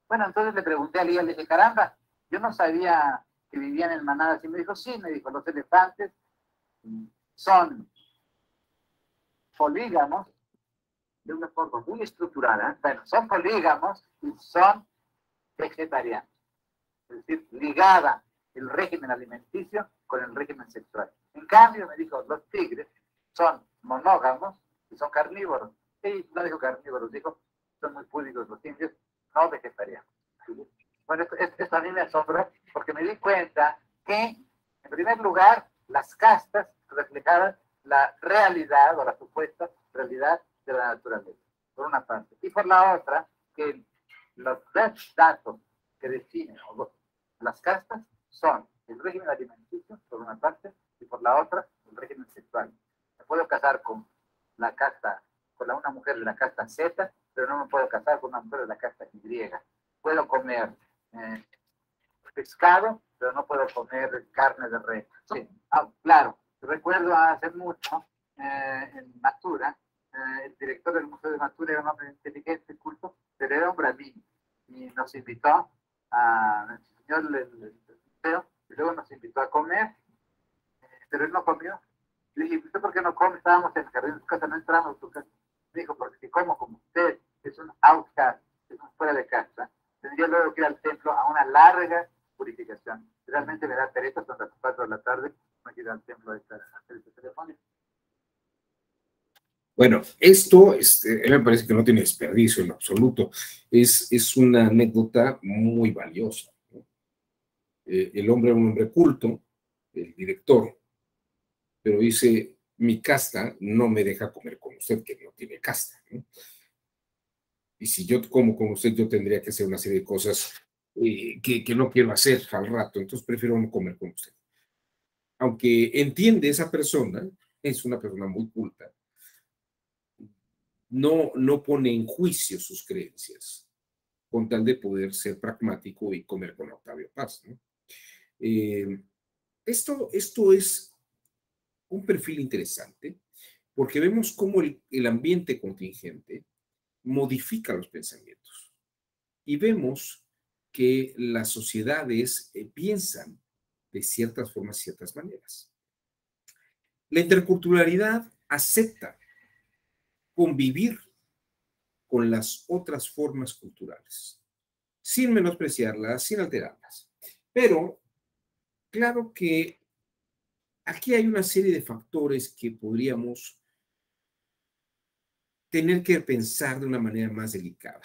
Bueno, entonces le pregunté a Lía, le dije, caramba, yo no sabía que vivían en manadas. Y me dijo, sí, me dijo, los elefantes son polígamos de una forma muy estructurada, pero son polígamos y son vegetarianos. Es decir, ligada el régimen alimenticio con el régimen sexual. En cambio, me dijo, los tigres son monógamos y son carnívoros. Y no dijo carnívoros, dijo, son muy púdicos los indios, no vegetarianos. Bueno, esto a mí me asombró porque me di cuenta que, en primer lugar, las castas reflejaban la realidad o la supuesta realidad de la naturaleza, por una parte. Y por la otra, que los dos datos que definen las castas son el régimen alimenticio, por una parte, y por la otra, el régimen sexual. Me puedo casar con la casta, una mujer de la casta Z, pero no me puedo casar con una mujer de la casta Y. Puedo comer pescado, pero no puedo comer carne de res. Sí. Claro, recuerdo hace mucho en Natura, el director del Museo de Natura era un hombre inteligente, culto, pero era un bravín y nos invitó a enseñar el museo y luego nos invitó a comer, pero él no comió. Le dije, ¿usted por qué no come? Estábamos en el jardín de su casa, no entramos a su casa. Me dijo, porque si como usted, es un outcast, es un fuera de casa, tendría luego que ir al templo a una larga purificación. Realmente me da pereza, son las 4 de la tarde, no quiero ir al templo a hacer este teléfono. Bueno, esto me parece que no tiene desperdicio en absoluto. Es una anécdota muy valiosa, ¿no? El hombre era un hombre culto, el director, pero dice, mi casta no me deja comer con usted, que no tiene casta, ¿no? Y si yo como con usted, yo tendría que hacer una serie de cosas que no quiero hacer al rato, entonces prefiero no comer con usted. Aunque entiende esa persona, es una persona muy culta, no pone en juicio sus creencias, con tal de poder ser pragmático y comer con Octavio Paz, ¿no? Esto es un perfil interesante, porque vemos cómo el ambiente contingente modifica los pensamientos. Y vemos que las sociedades piensan de ciertas formas, ciertas maneras. La interculturalidad acepta convivir con las otras formas culturales, sin menospreciarlas, sin alterarlas. Pero, claro que aquí hay una serie de factores que podríamos tener que pensar de una manera más delicada.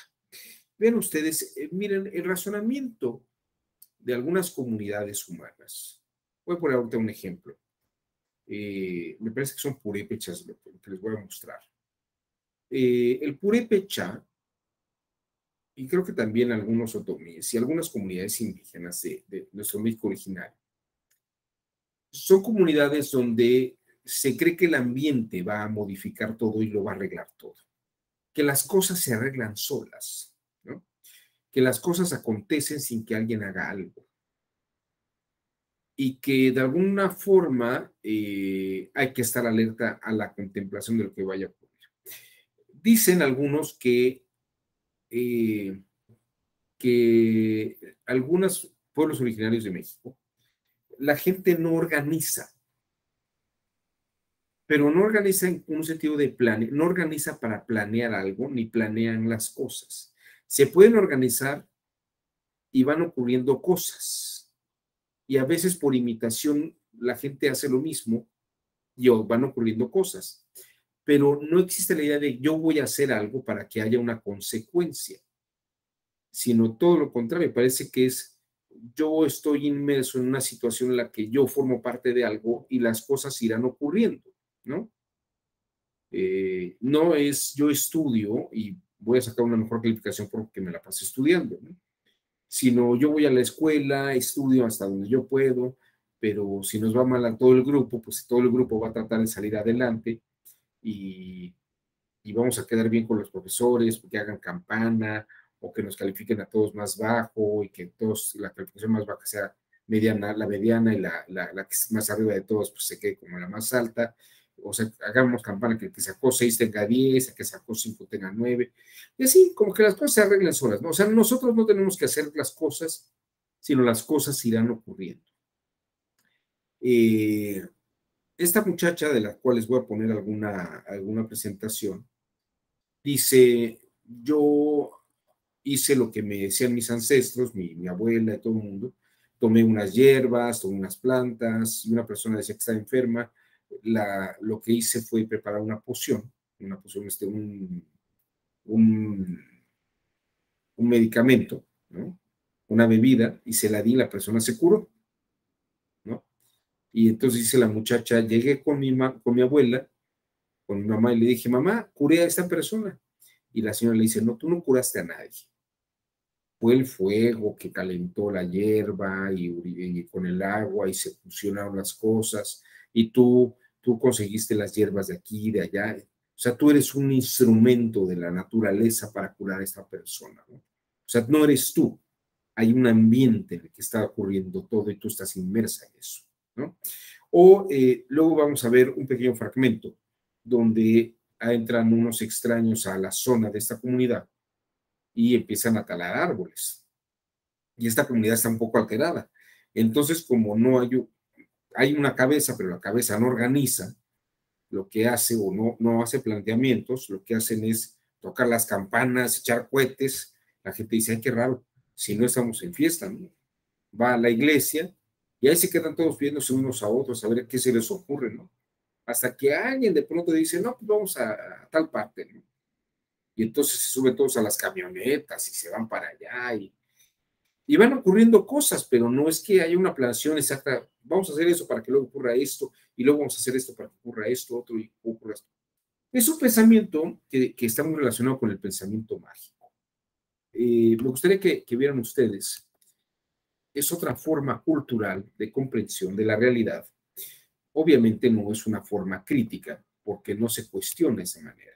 Vean ustedes, miren, el razonamiento de algunas comunidades humanas. Voy a poner ahorita un ejemplo. Me parece que son purépechas lo que les voy a mostrar. El purépecha, y creo que también algunos otomíes y algunas comunidades indígenas de nuestro México original, son comunidades donde se cree que el ambiente va a modificar todo y lo va a arreglar todo. Que las cosas se arreglan solas, ¿no? Que las cosas acontecen sin que alguien haga algo. Y que de alguna forma hay que estar alerta a la contemplación de lo que vaya a ocurrir. Dicen algunos que algunos pueblos originarios de México, la gente no organiza, pero no organiza en un sentido de no organiza para planear algo, ni planean las cosas. Se pueden organizar y van ocurriendo cosas. Y a veces por imitación la gente hace lo mismo y van ocurriendo cosas. Pero no existe la idea de yo voy a hacer algo para que haya una consecuencia, sino todo lo contrario. Parece que yo estoy inmerso en una situación en la que yo formo parte de algo y las cosas irán ocurriendo, ¿no? No es yo estudio y voy a sacar una mejor calificación porque me la pasé estudiando, ¿no? Sino yo voy a la escuela, estudio hasta donde yo puedo, pero si nos va mal a todo el grupo, pues todo el grupo va a tratar de salir adelante y vamos a quedar bien con los profesores, que hagan campana o que nos califiquen a todos más bajo y que todos la calificación más baja sea mediana, la mediana y la que es más arriba de todos pues se quede como la más alta. O sea, hagamos campana que el que sacó 6 tenga 10, el que sacó 5 tenga 9, y así como que las cosas se arreglen solas, ¿no? O sea, nosotros no tenemos que hacer las cosas, sino las cosas irán ocurriendo. Esta muchacha, de la cual les voy a poner alguna presentación, dice, yo hice lo que me decían mis ancestros, mi abuela y todo el mundo, tomé unas hierbas, tomé unas plantas, y una persona decía que estaba enferma, lo que hice fue preparar una poción, un medicamento, ¿no? Una bebida, y se la di, la persona se curó, ¿no? Y entonces dice la muchacha, llegué con mi abuela, con mi mamá, y le dije, mamá, curé a esta persona. Y la señora le dice, no, tú no curaste a nadie. Fue el fuego que calentó la hierba y con el agua y se fusionaron las cosas y tú conseguiste las hierbas de aquí y de allá. O sea, tú eres un instrumento de la naturaleza para curar a esta persona, ¿no? O sea, no eres tú. hay un ambiente en el que está ocurriendo todo y tú estás inmersa en eso, ¿no? O luego vamos a ver un pequeño fragmento donde entran unos extraños a la zona de esta comunidad y empiezan a talar árboles. Y esta comunidad está un poco alterada. Entonces, como no hay una cabeza, pero la cabeza no organiza lo que hace o no hace planteamientos, lo que hacen es tocar las campanas, echar cohetes. La gente dice, ay, qué raro, si no estamos en fiesta, ¿no? Va a la iglesia y ahí se quedan todos viéndose unos a otros a ver qué se les ocurre, ¿no? Hasta que alguien de pronto dice, no, pues vamos a tal parte, ¿no? Y entonces se suben todos a las camionetas y se van para allá y van ocurriendo cosas, pero no es que haya una planeación exacta, vamos a hacer eso para que luego ocurra esto, y luego vamos a hacer esto para que ocurra esto, otro, y ocurra esto. Es un pensamiento que está muy relacionado con el pensamiento mágico. Me gustaría que vieran ustedes, es otra forma cultural de comprensión de la realidad. Obviamente no es una forma crítica, porque no se cuestiona de esa manera.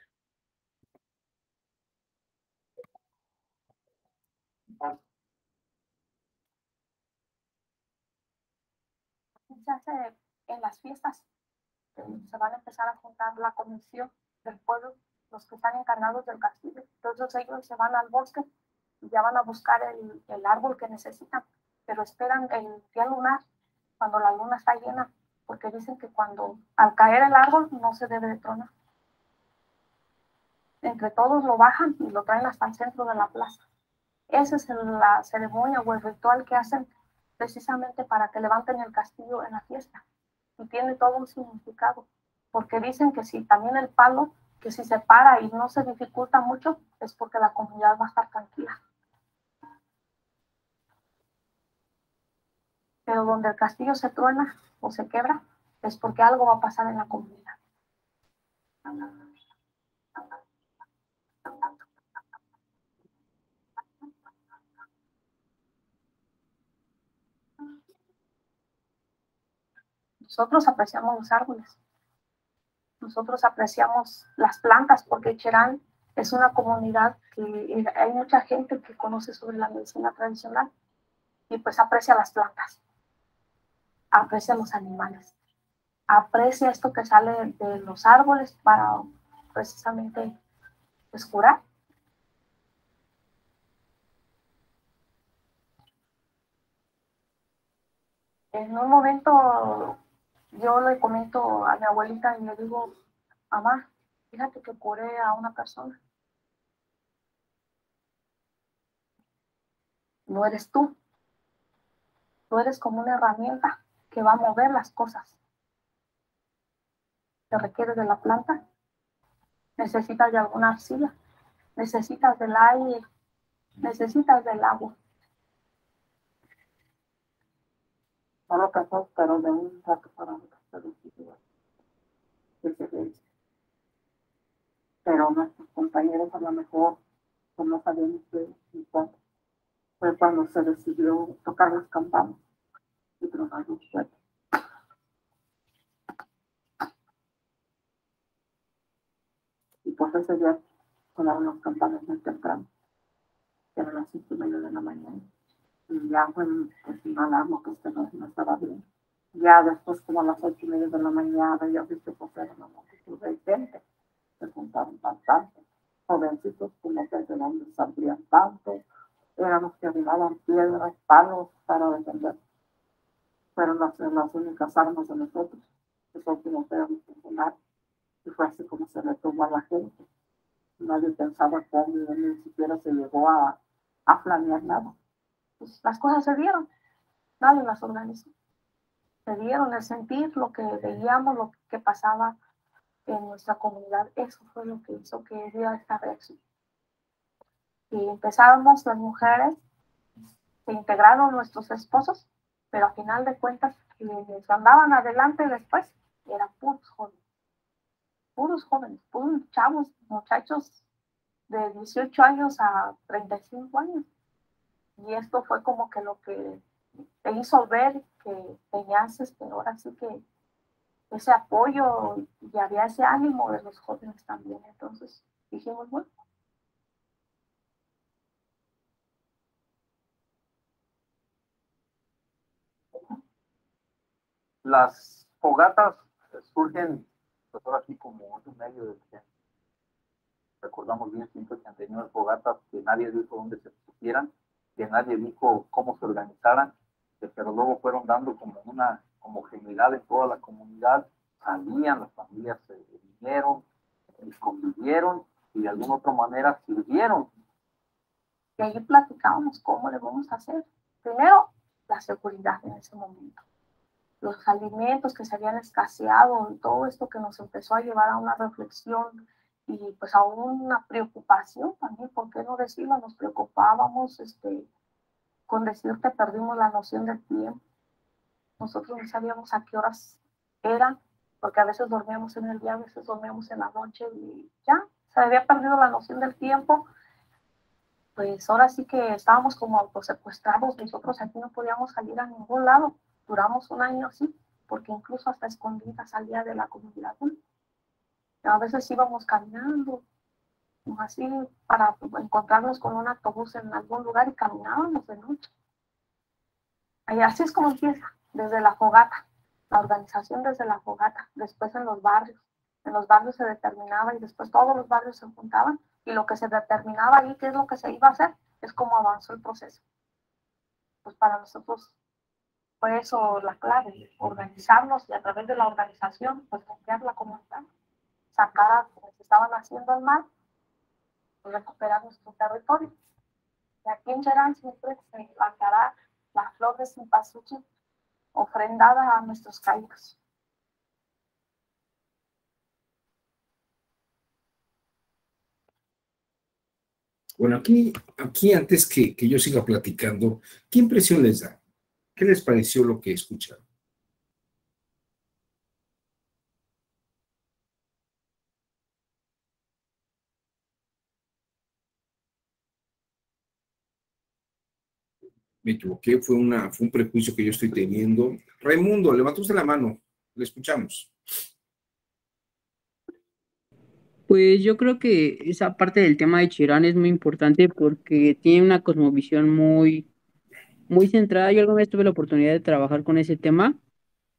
Se hace en las fiestas, se van a empezar a juntar la comisión del pueblo, los que están encargados del castillo. Entonces ellos se van al bosque y ya van a buscar el árbol que necesitan, pero esperan el día lunar, cuando la luna está llena, porque dicen que cuando al caer el árbol no se debe de tronar. Entre todos lo bajan y lo traen hasta el centro de la plaza. Esa es la ceremonia o el ritual que hacen precisamente para que levanten el castillo en la fiesta. Y tiene todo un significado, porque dicen que si también el palo, que si se para y no se dificulta mucho, es porque la comunidad va a estar tranquila. Pero donde el castillo se truena o se quebra, es porque algo va a pasar en la comunidad. Nosotros apreciamos los árboles. Nosotros apreciamos las plantas, porque Cherán es una comunidad que hay mucha gente que conoce sobre la medicina tradicional y pues aprecia las plantas, aprecia los animales, aprecia esto que sale de los árboles para precisamente pues, curar. En un momento yo le comento a mi abuelita y le digo, mamá, fíjate que curé a una persona. No eres tú. Tú eres como una herramienta que va a mover las cosas. Te requieres de la planta, necesitas de alguna arcilla, necesitas del aire, necesitas del agua. No lo pasó, pero de un rato para otro, pero nuestros compañeros a lo mejor, pues no sabíamos qué fue cuando se decidió tocar las campanas y tronar los fuertes. Y pues ese día sonaron las campanas muy temprano, que eran las 5:30 de la mañana. Y ya fue pues, una alarma que usted no estaba bien. Ya después, como a las 8:30 de la mañana, ya vi que pues era una multitud de gente. Se juntaron bastante. Jovencitos como que de donde saldrían tanto. Eran los que arribaban piedras, palos para defender. Fueron las únicas armas de nosotros. Nosotros no éramos funcionar. Y fue así como se retomó a la gente. Nadie pensaba cómo, ni siquiera se llegó a planear nada. Pues las cosas se dieron, nadie las organizó. Se dieron, el sentir lo que veíamos, lo que pasaba en nuestra comunidad, eso fue lo que hizo que diera esta reacción. Y empezábamos las mujeres, se integraron nuestros esposos, pero a final de cuentas, quienes andaban adelante después eran puros jóvenes, puros chavos, muchachos de 18 años a 35 años. Y esto fue como que lo que te hizo ver que tenías, pero ahora sí que ese apoyo y había ese ánimo de los jóvenes también. Entonces dijimos, bueno, Las fogatas surgen, pues ahora sí, como un medio de defensa. Recordamos bien 189 fogatas que nadie dijo dónde se pusieran, que nadie dijo cómo se organizaran, pero luego fueron dando como una homogeneidad en toda la comunidad, salían, las familias se vinieron, convivieron y de alguna otra manera sirvieron. Y ahí platicábamos cómo le vamos a hacer. Primero, la seguridad en ese momento. Los alimentos que se habían escaseado, todo esto que nos empezó a llevar a una reflexión y pues a una preocupación también, ¿por qué no decirlo? Nos preocupábamos, con decir que perdimos la noción del tiempo. Nosotros no sabíamos a qué horas eran, porque a veces dormíamos en el día, a veces dormíamos en la noche y ya, se había perdido la noción del tiempo. Pues ahora sí que estábamos como autosecuestrados, nosotros aquí no podíamos salir a ningún lado. Duramos un año así, porque incluso hasta escondidas salía de la comunidad. A veces íbamos caminando, así, para encontrarnos con un autobús en algún lugar y caminábamos de noche. Y así es como empieza, desde la fogata, la organización desde la fogata, después en los barrios. En los barrios se determinaba y después todos los barrios se juntaban y lo que se determinaba ahí, qué es lo que se iba a hacer, es cómo avanzó el proceso. Pues para nosotros fue eso la clave, organizarnos y a través de la organización, pues cambiar la comunidad, sacar a quienes estaban haciendo el mal y recuperar nuestro territorio. Y aquí en Cherán siempre se plantará la flor de cempasúchil ofrendada a nuestros caídos. Bueno, aquí antes que yo siga platicando, ¿qué impresión les da? ¿Qué les pareció lo que escucharon? Me equivoqué, fue un prejuicio que yo estoy teniendo. Raimundo, levantó usted la mano, le escuchamos. Pues yo creo que esa parte del tema de Chirán es muy importante porque tiene una cosmovisión muy centrada. Yo alguna vez tuve la oportunidad de trabajar con ese tema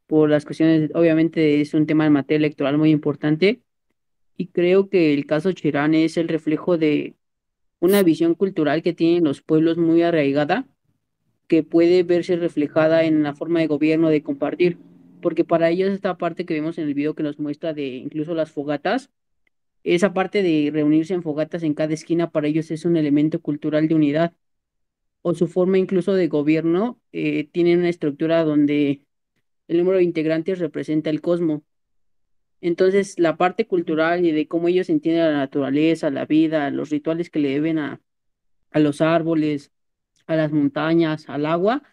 por las cuestiones, obviamente es un tema de materia electoral muy importante y creo que el caso Chirán es el reflejo de una visión cultural que tienen los pueblos muy arraigada, que puede verse reflejada en la forma de gobierno, de compartir, porque para ellos esta parte que vemos en el video que nos muestra de incluso las fogatas, esa parte de reunirse en fogatas en cada esquina para ellos es un elemento cultural de unidad, o su forma incluso de gobierno, tienen una estructura donde el número de integrantes representa el cosmos. Entonces, la parte cultural y de cómo ellos entienden la naturaleza, la vida, los rituales que le deben a los árboles, a las montañas, al agua,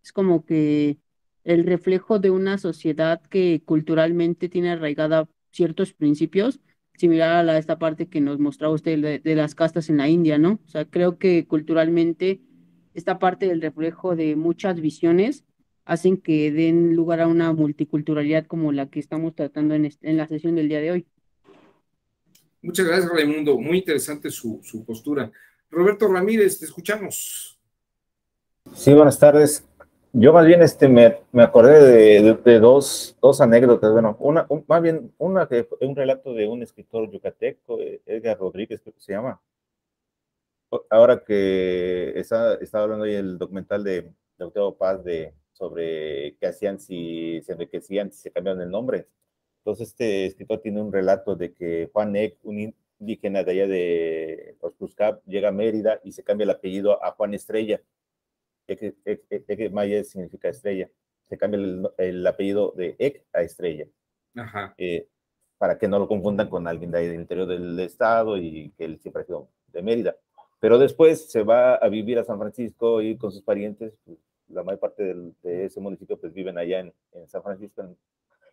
es como que el reflejo de una sociedad que culturalmente tiene arraigada ciertos principios, similar a esta parte que nos mostraba usted de las castas en la India, ¿no? O sea, creo que culturalmente esta parte del reflejo de muchas visiones hacen que den lugar a una multiculturalidad como la que estamos tratando en la sesión del día de hoy. Muchas gracias, Raimundo. Muy interesante su postura. Roberto Ramírez, te escuchamos. Sí, buenas tardes. Yo más bien me acordé de dos anécdotas. Bueno, más bien una que fue un relato de un escritor yucateco, Edgar Rodríguez, creo que se llama. Ahora que estaba hablando ahí el documental de Octavio Paz sobre qué hacían si se enriquecían, si se cambiaban el nombre. Entonces este escritor tiene un relato de que Juan Eck, un indígena de allá de Oxuscap, llega a Mérida y se cambia el apellido a Juan Estrella. Ek maya significa estrella. Se cambia el apellido de Ek a Estrella. Ajá. Para que no lo confundan con alguien de ahí del interior del estado y que él siempre ha sido de Mérida. Pero después se va a vivir a San Francisco y con sus parientes, pues, la mayor parte de ese municipio pues viven allá en San Francisco,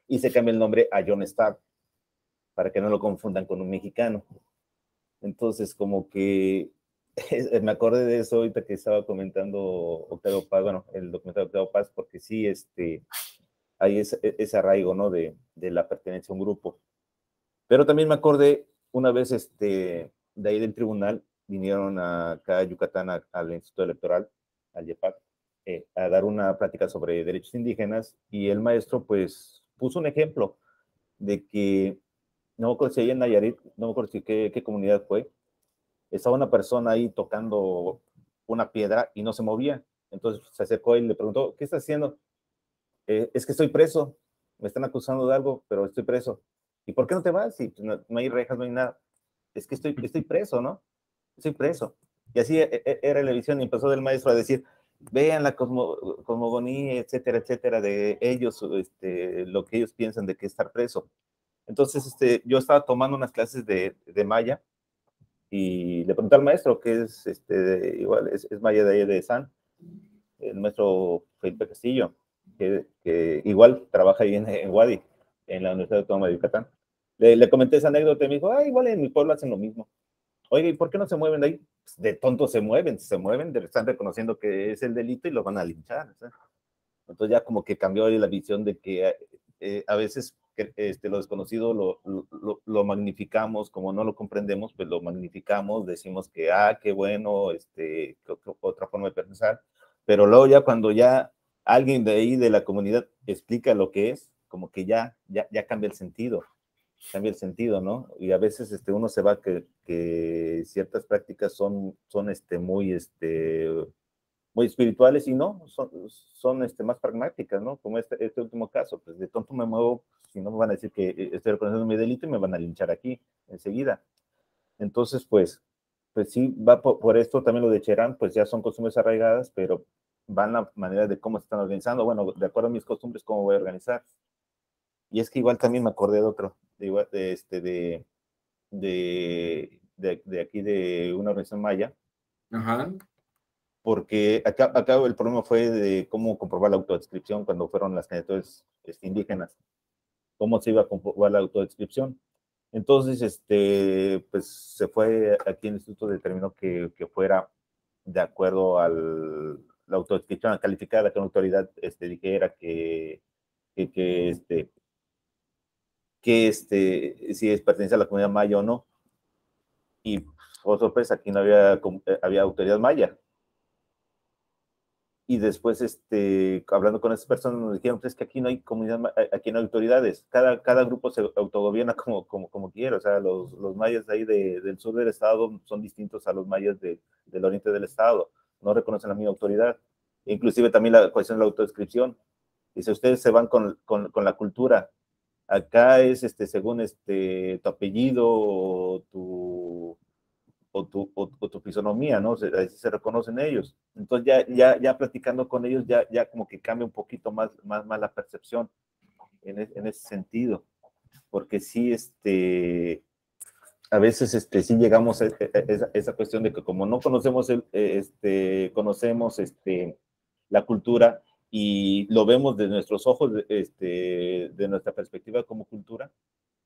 y se cambia el nombre a John Stark para que no lo confundan con un mexicano. Entonces como que me acordé de eso ahorita que estaba comentando Octavio Paz, bueno, el documental de Octavio Paz, porque sí, hay ese arraigo, ¿no? De la pertenencia a un grupo. Pero también me acordé una vez, de ahí del tribunal, vinieron acá a Yucatán al Instituto Electoral, al YEPAC, a dar una plática sobre derechos indígenas y el maestro pues puso un ejemplo de que, no me acuerdo si ahí en Nayarit, no me acuerdo si qué comunidad fue, estaba una persona ahí tocando una piedra y no se movía. Entonces se acercó y le preguntó, ¿qué estás haciendo? Es que estoy preso, me están acusando de algo, pero estoy preso. ¿Y por qué no te vas? Y no hay rejas, no hay nada. Es que estoy preso, ¿no? Estoy preso. Y así era la visión y empezó el maestro a decir, vean la cosmogonía, etcétera, etcétera, de ellos, lo que ellos piensan de que estar preso. Entonces, yo estaba tomando unas clases de maya y le pregunté al maestro, que es, igual, es maya de ahí de San, el maestro Felipe Castillo, que igual trabaja ahí en Wadi, en la Universidad Autónoma de Yucatán. Le comenté esa anécdota y me dijo, igual en mi pueblo hacen lo mismo. Oiga, ¿y por qué no se mueven de ahí? Pues de tontos se mueven, están reconociendo que es el delito y lo van a linchar, ¿sabes? Entonces ya como que cambió la visión de que a veces lo desconocido lo magnificamos, como no lo comprendemos, pues lo magnificamos, decimos que, qué bueno, otra forma de pensar, pero luego ya cuando ya alguien de ahí de la comunidad explica lo que es, como que ya cambia el sentido, ¿no? Y a veces uno se va que ciertas prácticas son muy espirituales y no, son más pragmáticas, ¿no? Como este último caso, pues de tonto me muevo, si no me van a decir que estoy reconociendo mi delito y me van a linchar aquí enseguida. Entonces, pues sí, va por esto también lo de Cherán, pues ya son costumbres arraigadas, pero van la manera de cómo se están organizando. Bueno, de acuerdo a mis costumbres, cómo voy a organizar. Y es que igual también me acordé de otro, de aquí de una organización maya. Ajá. Porque acá el problema fue de cómo comprobar la autodescripción cuando fueron las candidaturas indígenas. ¿Cómo se iba a comprobar la autodescripción? Entonces, pues se fue, aquí el instituto determinó que fuera de acuerdo a la autodescripción calificada, que una autoridad dijera que si pertenece a la comunidad maya o no. Y, oh sorpresa, aquí no había autoridad maya. Y después, hablando con esas personas, nos dijeron, pues es que aquí no hay comunidad, aquí no hay autoridades, cada grupo se autogobierna como quiere, o sea, los mayas de ahí del sur del estado son distintos a los mayas del oriente del estado, no reconocen la misma autoridad, inclusive también la cuestión de la autodescripción, y si ustedes se van con la cultura, acá es según tu apellido o tu fisonomía, ¿no? Así se reconocen ellos. Entonces ya platicando con ellos, ya como que cambia un poquito más la percepción en ese sentido. Porque sí, a veces sí llegamos a esa cuestión de que como no conocemos, conocemos la cultura y lo vemos de nuestros ojos, de nuestra perspectiva como cultura,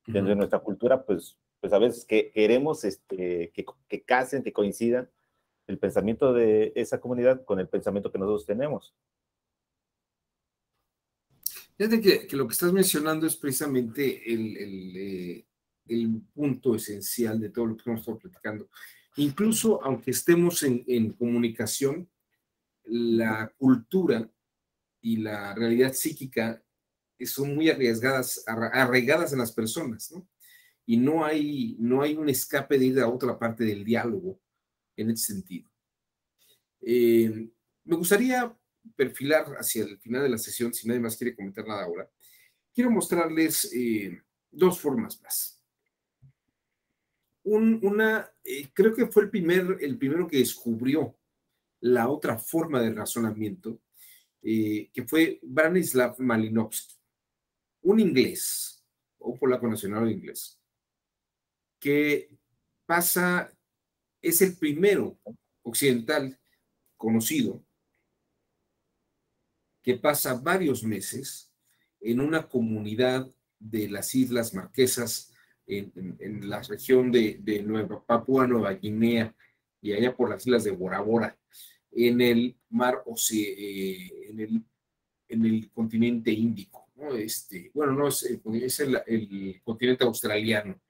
desde nuestra cultura, pues a veces que queremos que casen, que coincidan el pensamiento de esa comunidad con el pensamiento que nosotros tenemos. Fíjate que lo que estás mencionando es precisamente el punto esencial de todo lo que hemos estado platicando. Incluso aunque estemos en comunicación, la cultura y la realidad psíquica son muy arraigadas en las personas, ¿no? Y no hay un escape de ir a otra parte del diálogo en ese sentido. Me gustaría perfilar hacia el final de la sesión, si nadie más quiere comentar nada ahora. Quiero mostrarles dos formas más. Creo que fue el primero que descubrió la otra forma de razonamiento, que fue Branislav Malinowski, un inglés, o polaco nacional inglés, que es el primero occidental conocido que pasa varios meses en una comunidad de las Islas Marquesas, en la región de Papúa Nueva Guinea y allá por las islas de Bora Bora, en el en el continente Índico, ¿no? Bueno, no es el continente australiano.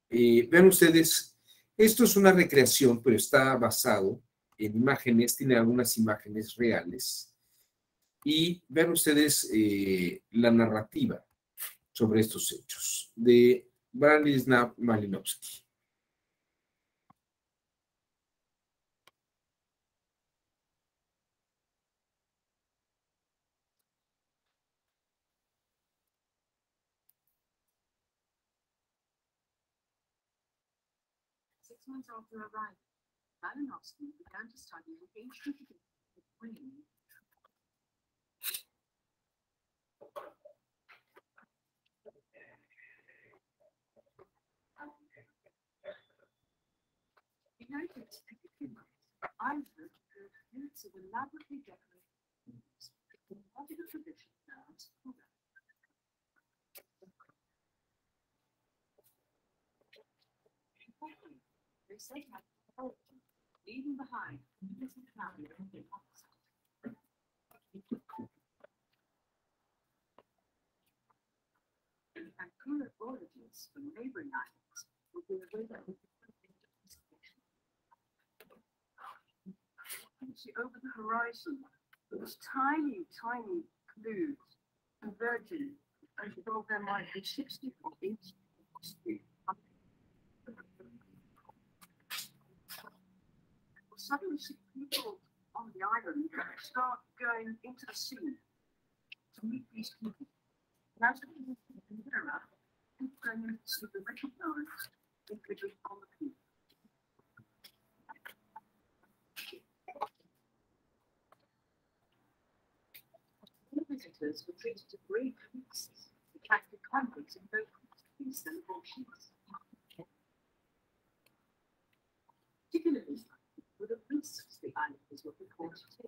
Vean ustedes, esto es una recreación, pero está basado en imágenes, tiene algunas imágenes reales y vean ustedes la narrativa sobre estos hechos de Branislav Malinowski. Six months after arrival, Malinowski began to study the ancient Queen. He noticed Ireland could use of elaborately decorated rooms, popular tradition now as Kula. They set out poetry, leaving behind a busy family of the opposite. And Kula voyages from neighboring islands would be available. Over the horizon, those tiny, tiny clouds converging as though there might be 60 or 80 feet. Suddenly, see people on the island start going into the sea to meet these people. And as we move nearer, people going into the sea to recognize individuals on the people. Visitors were treated to great feasts, attracted converts and locals to these celebrations. Particularly were the priests the islanders were reported to.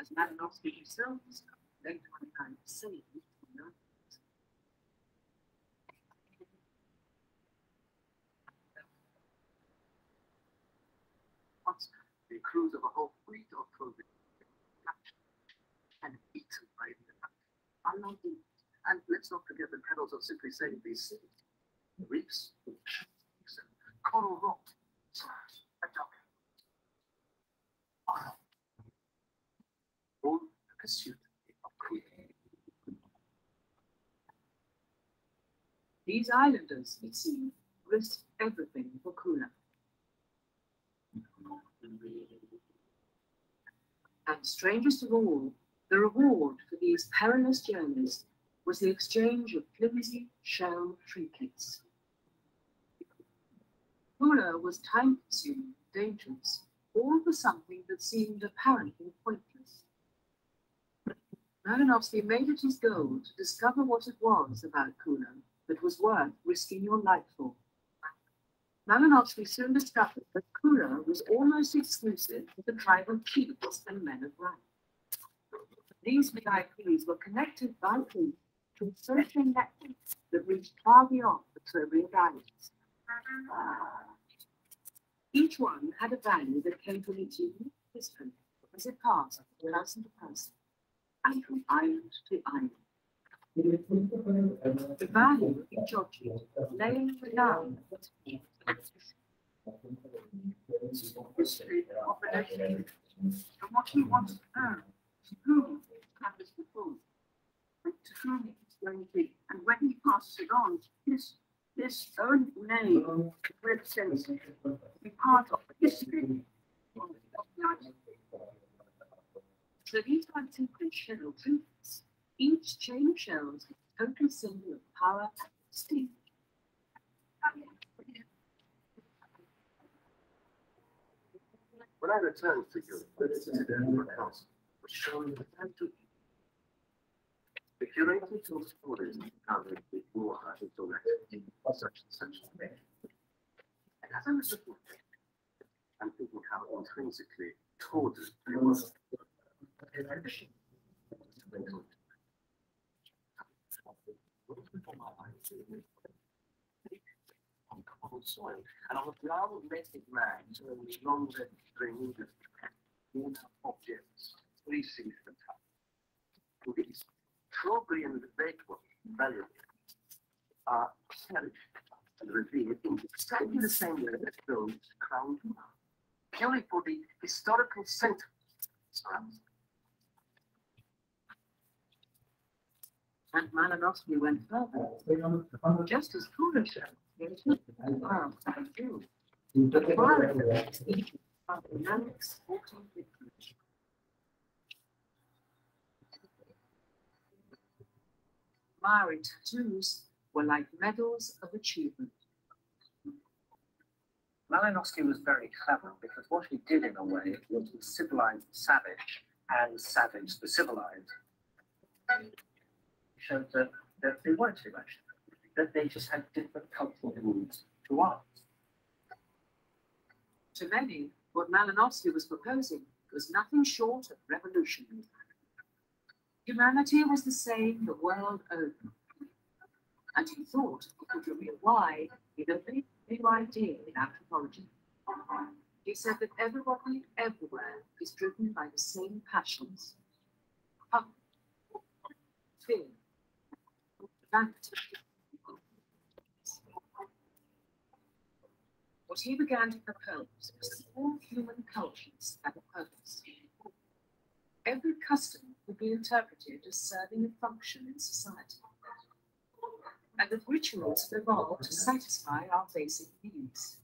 As Malinowski himself discovered later on time saved from the islands. Once the crews of a whole fleet of clothing and eaten by the unloving. And let's not forget the perils of simply saying these cities. Reefs, coral rock, a duck. All the pursuit of creation. These islanders, it seemed, risked everything for Kula. And strangest of all, the reward for these perilous journeys was the exchange of flimsy shell trinkets. Kula was time-consuming, dangerous, all for something that seemed apparently pointless. Malinowski made it his goal to discover what it was about Kula that was worth risking your life for. Malinowski soon discovered that Kula was almost exclusive to the tribal chiefs and men of rank. These VIPs were connected by peace to a social network that reached far beyond the Serbian Islands. Each one had a value that came from its unique history as it passed from person to person and from island to island. The value of each object lay in the down history of relationship and what he wants to earn, to whom it happens before, and to whom it is going to be. And when he passes it on, his own name represents to be part of history of the island. So these are simply shell trinkets. Each chain of shells is a total symbol of power and prestige. When I returned to Europe, I visited Edinburgh Castle, which showed me the factory. The curator told stories of how they did war until such and such a thing. And as I was reflecting, I'm thinking how intrinsically tortured they were. On cold soil, and on a brown metric man turning longer strings of worn objects, fleecy the top. These Trobriand bakeware valuables are cherished and revered in exactly the same way that those crowned purely for the historical sentiment. And Malinowski went further, just as Kuna showed. But fire effects are dynamic sporting victories. Maori tattoos were like medals of achievement. Malinowski was very clever because what he did in a way was to civilize the savage and savage the civilized. He showed that they weren't too much, that they just had different cultural roots to ours. To many, what Malinowski was proposing was nothing short of revolutionary. Humanity was the same the world over, and he thought it could reveal why he had a new idea in anthropology. He said that everybody everywhere is driven by the same passions: hunger, fear, vanity. What he began to propose was that all human cultures have a purpose. Every custom could be interpreted as serving a function in society, and that rituals have evolved to satisfy our basic needs.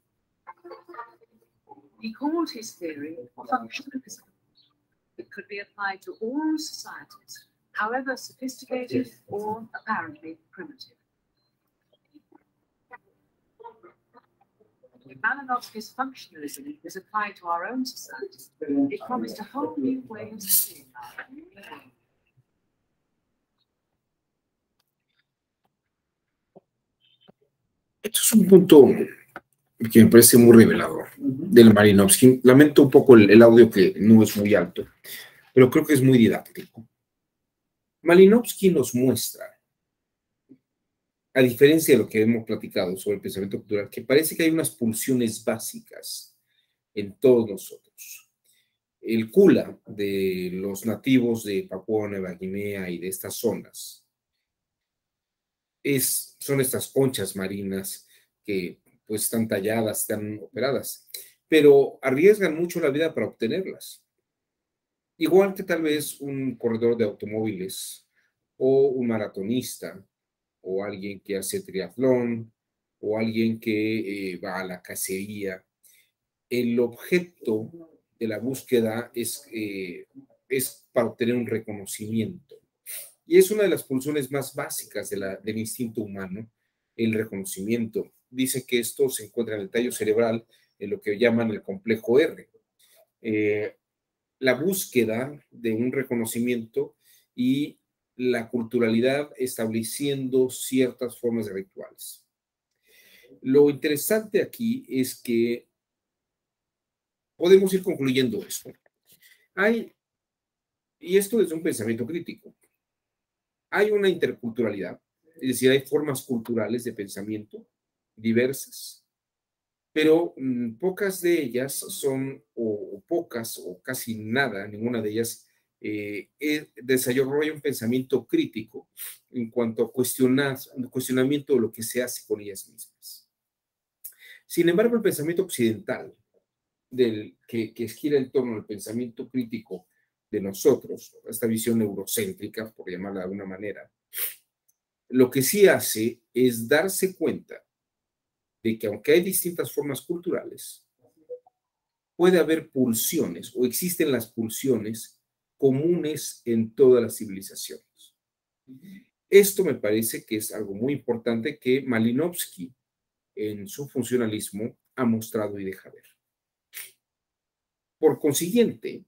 He called his theory functionalism. It could be applied to all societies, however sophisticated or apparently primitive. If Malinowski's functionalism is applied to our own society, it promised a whole new way of seeing our world. Esto es un punto que me parece muy revelador del Malinowski. Lamento un poco el audio que no es muy alto, pero creo que es muy didáctico. Malinowski nos muestra, a diferencia de lo que hemos platicado sobre el pensamiento cultural, que parece que hay unas pulsiones básicas en todos nosotros. El Kula de los nativos de Papúa Nueva Guinea y de estas zonas son estas conchas marinas que pues están talladas, están operadas, pero arriesgan mucho la vida para obtenerlas. Igual que tal vez un corredor de automóviles o un maratonista, o alguien que hace triatlón, o alguien que va a la cacería. El objeto de la búsqueda es para obtener un reconocimiento. Y es una de las pulsiones más básicas del instinto humano, el reconocimiento. Dice que esto se encuentra en el tallo cerebral, en lo que llaman el complejo R. La búsqueda de un reconocimiento y la culturalidad estableciendo ciertas formas de rituales. Lo interesante aquí es que podemos ir concluyendo esto. Y esto desde un pensamiento crítico, hay una interculturalidad, es decir, hay formas culturales de pensamiento diversas, pero pocas de ellas son, o pocas, o casi nada, ninguna de ellas desarrolla un pensamiento crítico en cuanto a cuestionamiento de lo que se hace con ellas mismas. Sin embargo, el pensamiento occidental, que gira en torno al pensamiento crítico de nosotros, esta visión eurocéntrica, por llamarla de alguna manera, lo que sí hace es darse cuenta de que aunque hay distintas formas culturales, puede haber pulsiones, o existen las pulsiones comunes en todas las civilizaciones. Esto me parece que es algo muy importante que Malinowski, en su funcionalismo, ha mostrado y deja ver. Por consiguiente,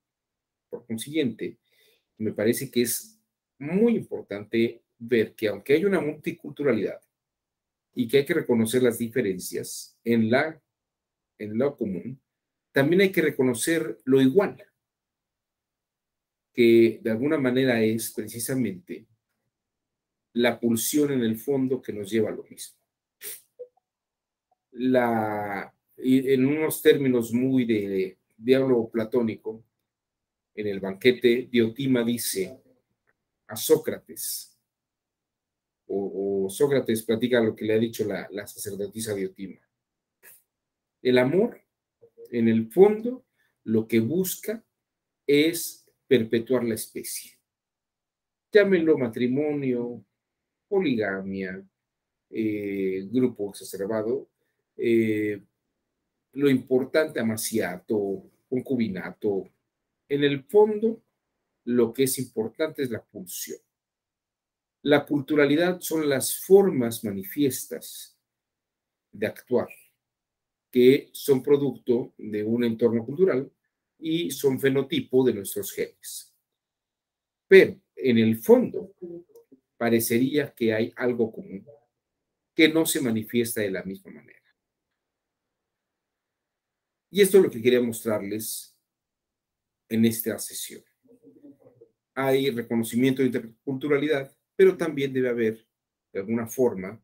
me parece que es muy importante ver que aunque hay una multiculturalidad y que hay que reconocer las diferencias en lo común, también hay que reconocer lo igual, que de alguna manera es precisamente la pulsión en el fondo que nos lleva a lo mismo. En unos términos muy de diálogo platónico, en el banquete, Diotima dice a Sócrates, o Sócrates platica lo que le ha dicho la sacerdotisa Diotima. El amor, en el fondo, lo que busca es perpetuar la especie. Llámenlo matrimonio, poligamia, grupo exacerbado, lo importante, amaciato, concubinato. En el fondo, lo que es importante es la pulsión. La culturalidad son las formas manifiestas de actuar, que son producto de un entorno cultural y son fenotipo de nuestros genes. Pero en el fondo, parecería que hay algo común que no se manifiesta de la misma manera. Y esto es lo que quería mostrarles en esta sesión. Hay reconocimiento de interculturalidad, pero también debe haber, de alguna forma,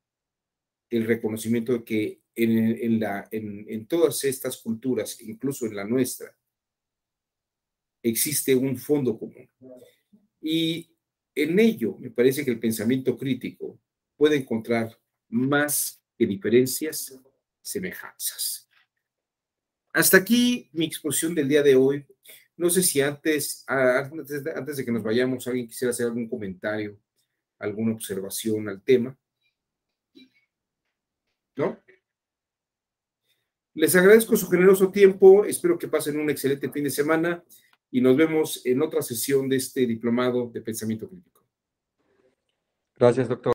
el reconocimiento de que en todas estas culturas, incluso en la nuestra, existe un fondo común. Y en ello me parece que el pensamiento crítico puede encontrar más que diferencias, semejanzas. Hasta aquí mi exposición del día de hoy. No sé si antes de que nos vayamos, alguien quisiera hacer algún comentario, alguna observación al tema. ¿No? Les agradezco su generoso tiempo, espero que pasen un excelente fin de semana y nos vemos en otra sesión de este diplomado de pensamiento crítico. Gracias, doctor.